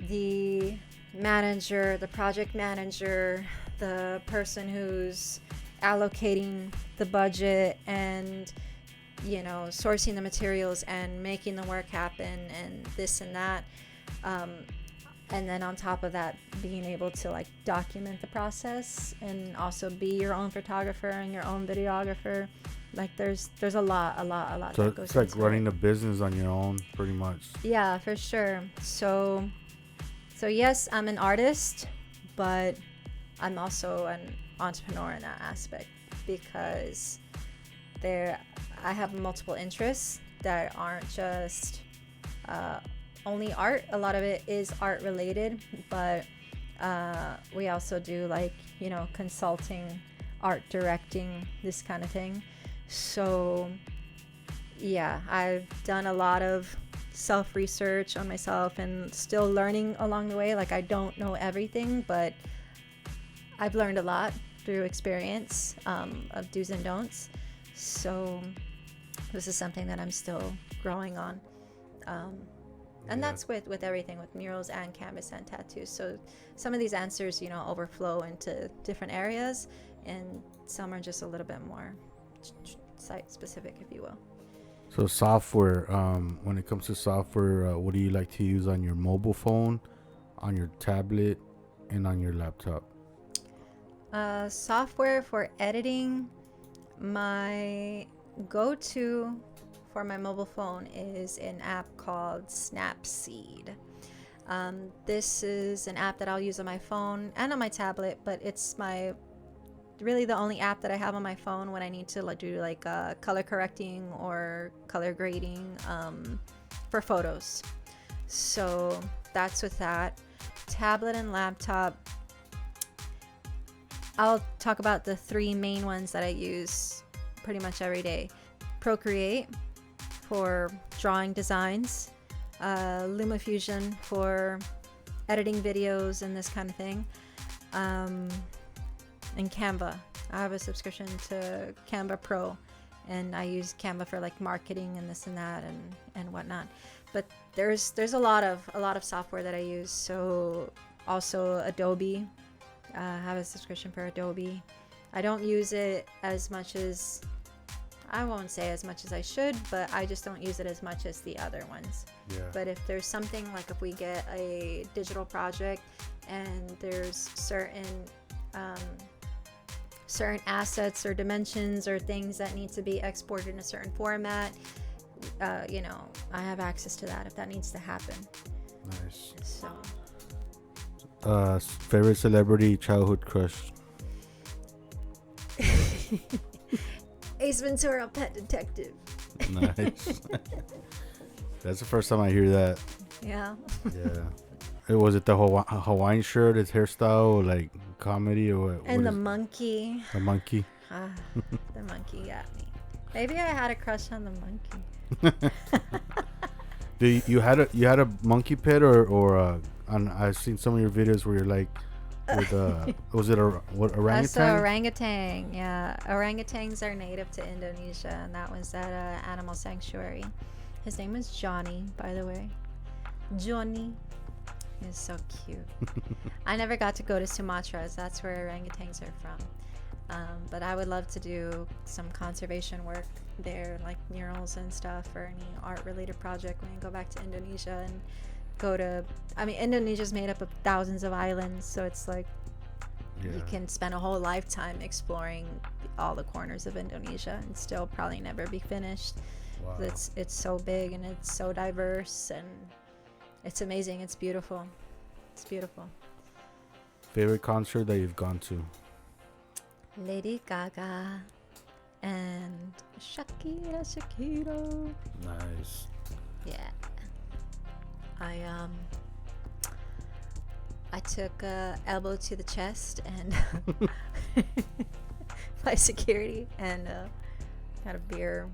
the manager, the project manager, the person who's allocating the budget and sourcing the materials and making the work happen and this and that, and then on top of that, being able to like document the process and also be your own photographer and your own videographer. Like there's a lot so that goes into it. It's like running a business on your own, pretty much. Yeah, for sure. So yes, I'm an artist, but I'm also an entrepreneur in that aspect, because I have multiple interests that aren't just only art. A lot of it is art related, but we also do, like, consulting, art directing, this kind of thing. So yeah, I've done a lot of self-research on myself and still learning along the way. Like, I don't know everything, but I've learned a lot through experience of do's and don'ts. So this is something that I'm still growing on. And that's with everything, with murals and canvas and tattoos. So some of these answers, overflow into different areas, and some are just a little bit more site specific, if you will. So software, when it comes to software, what do you like to use on your mobile phone, on your tablet, and on your laptop? Software for editing, my go-to for my mobile phone is an app called Snapseed. This is an app that I'll use on my phone and on my tablet, but it's really the only app that I have on my phone when I need to do color correcting or color grading for photos. So that's with that. Tablet and laptop, I'll talk about the three main ones that I use pretty much every day. Procreate for drawing designs, LumaFusion for editing videos and this kind of thing, and Canva. I have a subscription to Canva Pro, and I use Canva for marketing and this and that and whatnot. But there's a lot of software that I use. So also Adobe. I have a subscription for Adobe. I don't use it as much as, I won't say as much as I should, but I just don't use it as much as the other ones. Yeah. But if there's something, like if we get a digital project and there's certain assets or dimensions or things that need to be exported in a certain format, I have access to that if that needs to happen. Nice. So. Favorite celebrity, childhood crush? Ace Ventura, Pet Detective. Nice. That's the first time I hear that. Yeah. Yeah. Was it the Hawaiian shirt, his hairstyle, like comedy, or what? And the monkey. The monkey. The monkey got me. Maybe I had a crush on the monkey. You had a monkey pet or I've seen some of your videos where you're like, with was it orangutan? That's an orangutan. Yeah, orangutans are native to Indonesia, and that was at an animal sanctuary. His name was Johnny, by the way. Johnny. He's so cute. I never got to go to Sumatra, as that's where orangutans are from. But I would love to do some conservation work there, like murals and stuff, or any art-related project when I go back to Indonesia and Indonesia's made up of thousands of islands, so it's like you can spend a whole lifetime exploring all the corners of Indonesia and still probably never be finished. Wow. It's so big and it's so diverse and it's amazing. It's beautiful. It's beautiful. Favorite concert that you've gone to? Lady Gaga and Shakira. Nice. Yeah. I took a elbow to the chest and by security, and got a beer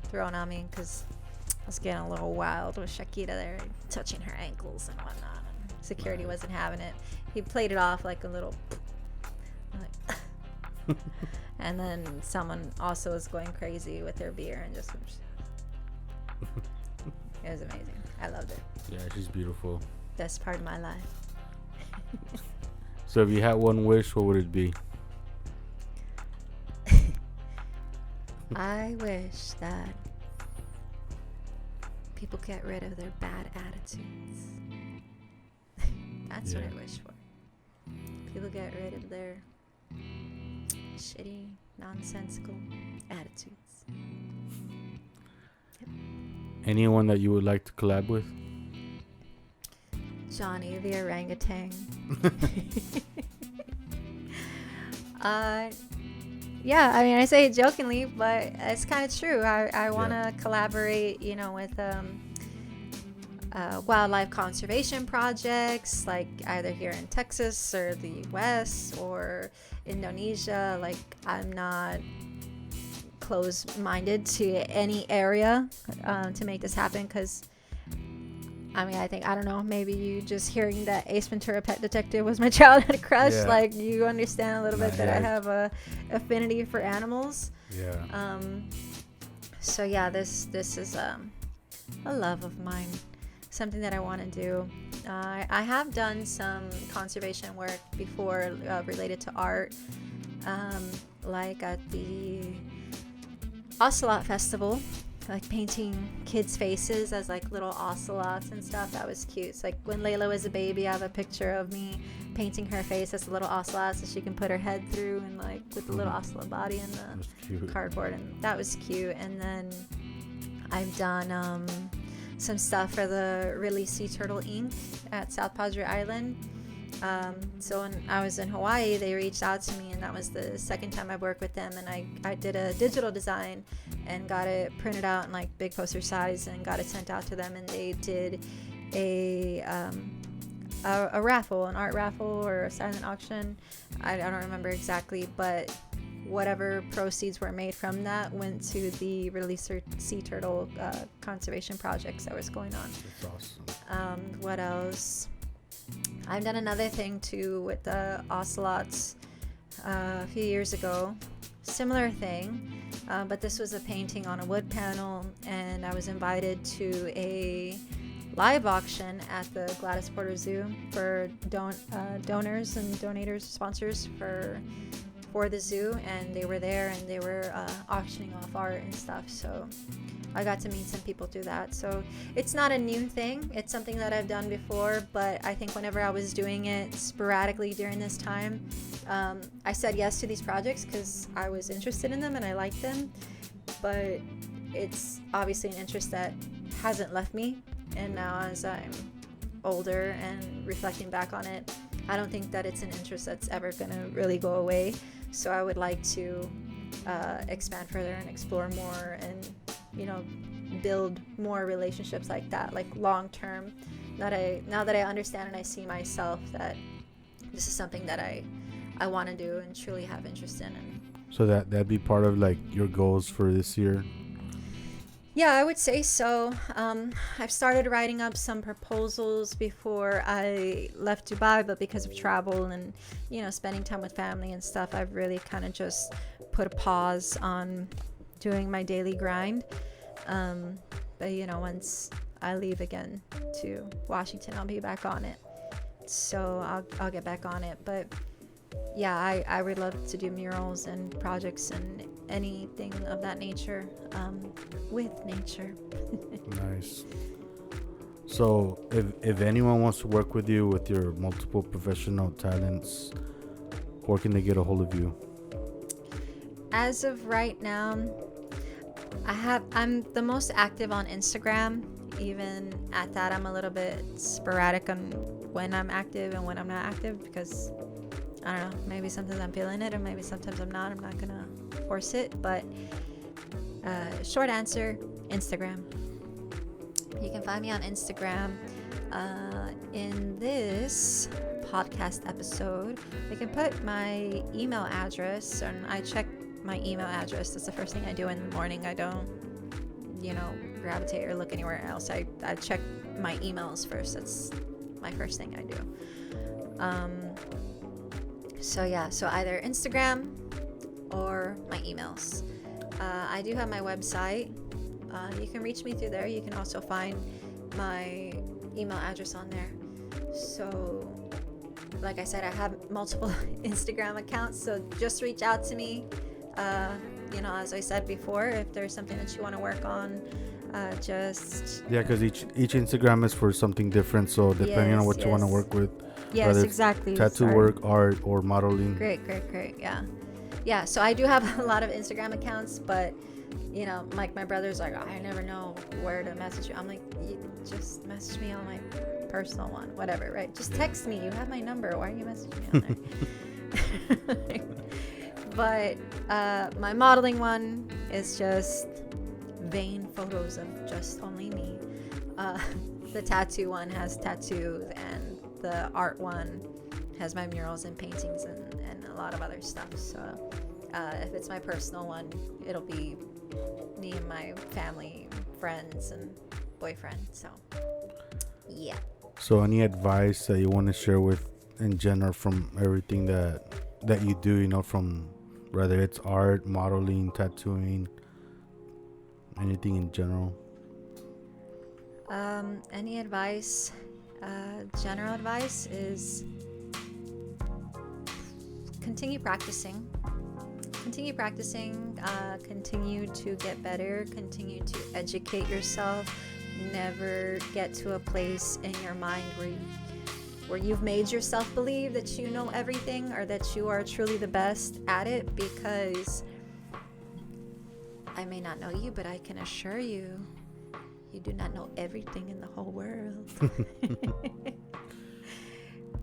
thrown on me because I was getting a little wild with Shakira there, touching her ankles and whatnot. And security wasn't having it. He played it off like a little and then someone also was going crazy with their beer and just it was amazing. I loved it. Yeah, she's beautiful. Best part of my life. So if you had one wish, what would it be? I wish that people get rid of their bad attitudes. That's what I wish for. People get rid of their shitty, nonsensical attitudes. Anyone that you would like to collab with? Johnny the orangutan. Yeah, I mean, I say it jokingly, but it's kind of true. I want to collaborate, with wildlife conservation projects, like either here in Texas or the US or Indonesia. Like, I'm not close-minded to any area to make this happen, because I mean, I don't know, maybe you just hearing that Ace Ventura Pet Detective was my childhood crush, like, you understand a little bit that I have a affinity for animals. Yeah. So yeah, this is a love of mine, something that I want to do. I have done some conservation work before related to art, like at the Ocelot Festival, like painting kids' faces as like little ocelots and stuff. That was cute. It's like when Layla was a baby, I have a picture of me painting her face as a little ocelot so she can put her head through, and like with the little ocelot body in the cardboard, and that was cute. And then I've done some stuff for the Release Sea Turtle Inc. at South Padre Island. So when I was in Hawaii, they reached out to me, and that was the second time I worked with them, and I did a digital design and got it printed out in like big poster size and got it sent out to them, and they did a raffle, an art raffle or a silent auction. I don't remember exactly, but whatever proceeds were made from that went to the Release Sea Turtle conservation projects that was going on. That's awesome. What else? I've done another thing too with the ocelots a few years ago. Similar thing, but this was a painting on a wood panel, and I was invited to a live auction at the Gladys Porter Zoo for donors and donators, sponsors for the zoo, and they were there, and they were auctioning off art and stuff. So I got to meet some people through that. So it's not a new thing. It's something that I've done before, but I think whenever I was doing it sporadically during this time, I said yes to these projects because I was interested in them and I liked them. But it's obviously an interest that hasn't left me. And now as I'm older and reflecting back on it, I don't think that it's an interest that's ever going to really go away. So I would like to expand further and explore more and, build more relationships like that, like long term. Now that I understand and I see myself that this is something that I want to do and truly have interest in. And so that'd be part of like your goals for this year? Yeah, I would say so. I've started writing up some proposals before I left Dubai, but because of travel and, spending time with family and stuff, I've really kind of just put a pause on doing my daily grind. But, once I leave again to Washington, I'll be back on it. So I'll get back on it. But yeah, I would love to do murals and projects and anything of that nature with nature. Nice. So if anyone wants to work with you with your multiple professional talents, where can they get a hold of you? As of right now, I'm the most active on Instagram. Even at that, I'm a little bit sporadic on when I'm active and when I'm not active, because I don't know, maybe sometimes I'm feeling it or maybe sometimes I'm not. I'm not gonna force it, but short answer, Instagram. You can find me on Instagram. In this podcast episode, I can put my email address, and I check my email address. That's the first thing I do in the morning. I don't, gravitate or look anywhere else. I check my emails first. That's my first thing I do. So either Instagram or my emails. I do have my website. You can reach me through there. You can also find my email address on there. So, like I said, I have multiple Instagram accounts, so just reach out to me. As I said before, if there's something that you want to work on, because each Instagram is for something different. So depending on what you want to work with. Yes, exactly. Tattoo work, art, or modeling. Great. Yeah. So I do have a lot of Instagram accounts, but like my brother's like, I never know where to message you. I'm like, you just message me on my personal one, whatever, right? Just text me. You have my number. Why are you messaging me on there? But my modeling one is just vain photos of just only me. The tattoo one has tattoos, and the art one has my murals and paintings and a lot of other stuff. So if it's my personal one, it'll be me and my family, friends, and boyfriend. So yeah. So any advice that you want to share with in general from everything that you do, from whether it's art, modeling, tattooing, anything in general? Any advice? General advice is continue practicing. Continue practicing. Continue to get better. Continue to educate yourself. Never get to a place in your mind where you've made yourself believe that you know everything or that you are truly the best at it, because I may not know you, but I can assure you, you do not know everything in the whole world.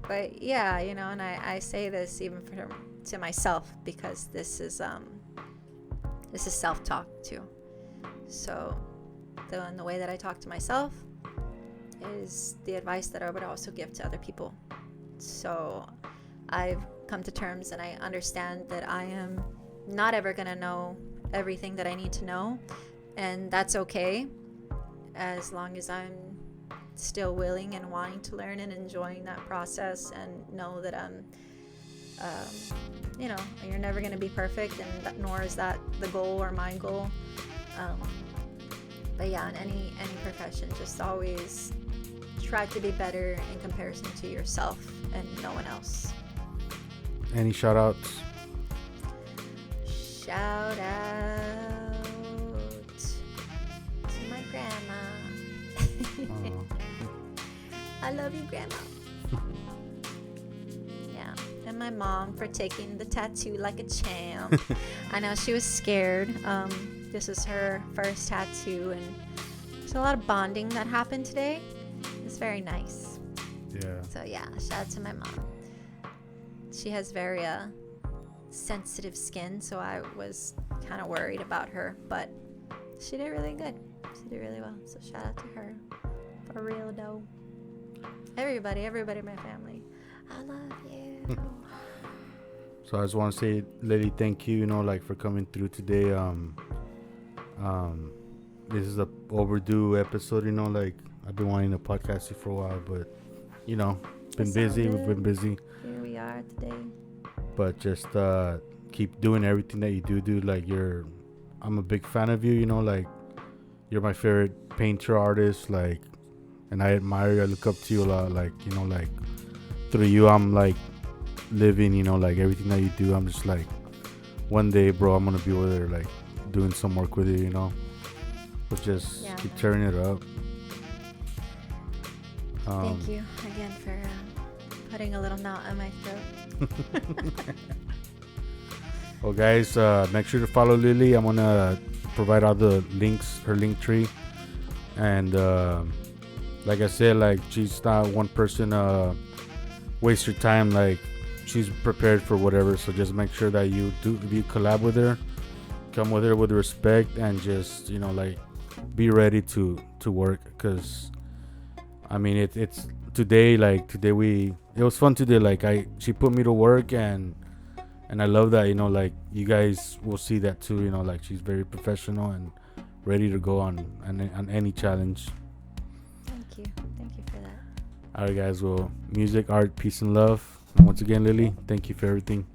But yeah, and I say this even to myself, because this is self-talk too. So the way that I talk to myself is the advice that I would also give to other people. So I've come to terms and I understand that I am not ever going to know everything that I need to know, and that's okay, as long as I'm still willing and wanting to learn and enjoying that process, and know that you're never going to be perfect, and nor is that the goal or my goal. But yeah, in any profession, just always try to be better in comparison to yourself and no one else. Any shout outs? Shout out to my grandma. I love you, Grandma. Yeah, and my mom for taking the tattoo like a champ. I know she was scared. This is her first tattoo, and there's a lot of bonding that happened today. It's very nice. Yeah. So yeah, shout out to my mom. She has very sensitive skin, so I was kind of worried about her, but she did really good. She did really well. So shout out to her. For real though. Everybody in my family, I love you. So I just want to say, Lily, thank you, for coming through today. This is a overdue episode, I've been wanting to podcast you for a while, but been busy. We've been busy. Here we are today. But just keep doing everything that you do. I'm a big fan of you. You're my favorite painter, artist. And I admire you. I look up to you a lot. Through you, I'm living. Everything that you do. I'm just one day, bro, I'm gonna be with her, doing some work with you. But just keep tearing it up. Thank you again for putting a little knot on my throat. Well, guys, make sure to follow Lily. I'm gonna provide all the links, her link tree, and like I said, she's not one person waste your time. She's prepared for whatever. So just make sure that if you collab with her, come with her with respect, and just be ready to work, because I mean it's today. It was fun today. She put me to work, and I love that. You guys will see that too. She's very professional and ready to go on any challenge. Thank you for that. All right, guys. Well, music, art, peace, and love. And once again, Lily, thank you for everything.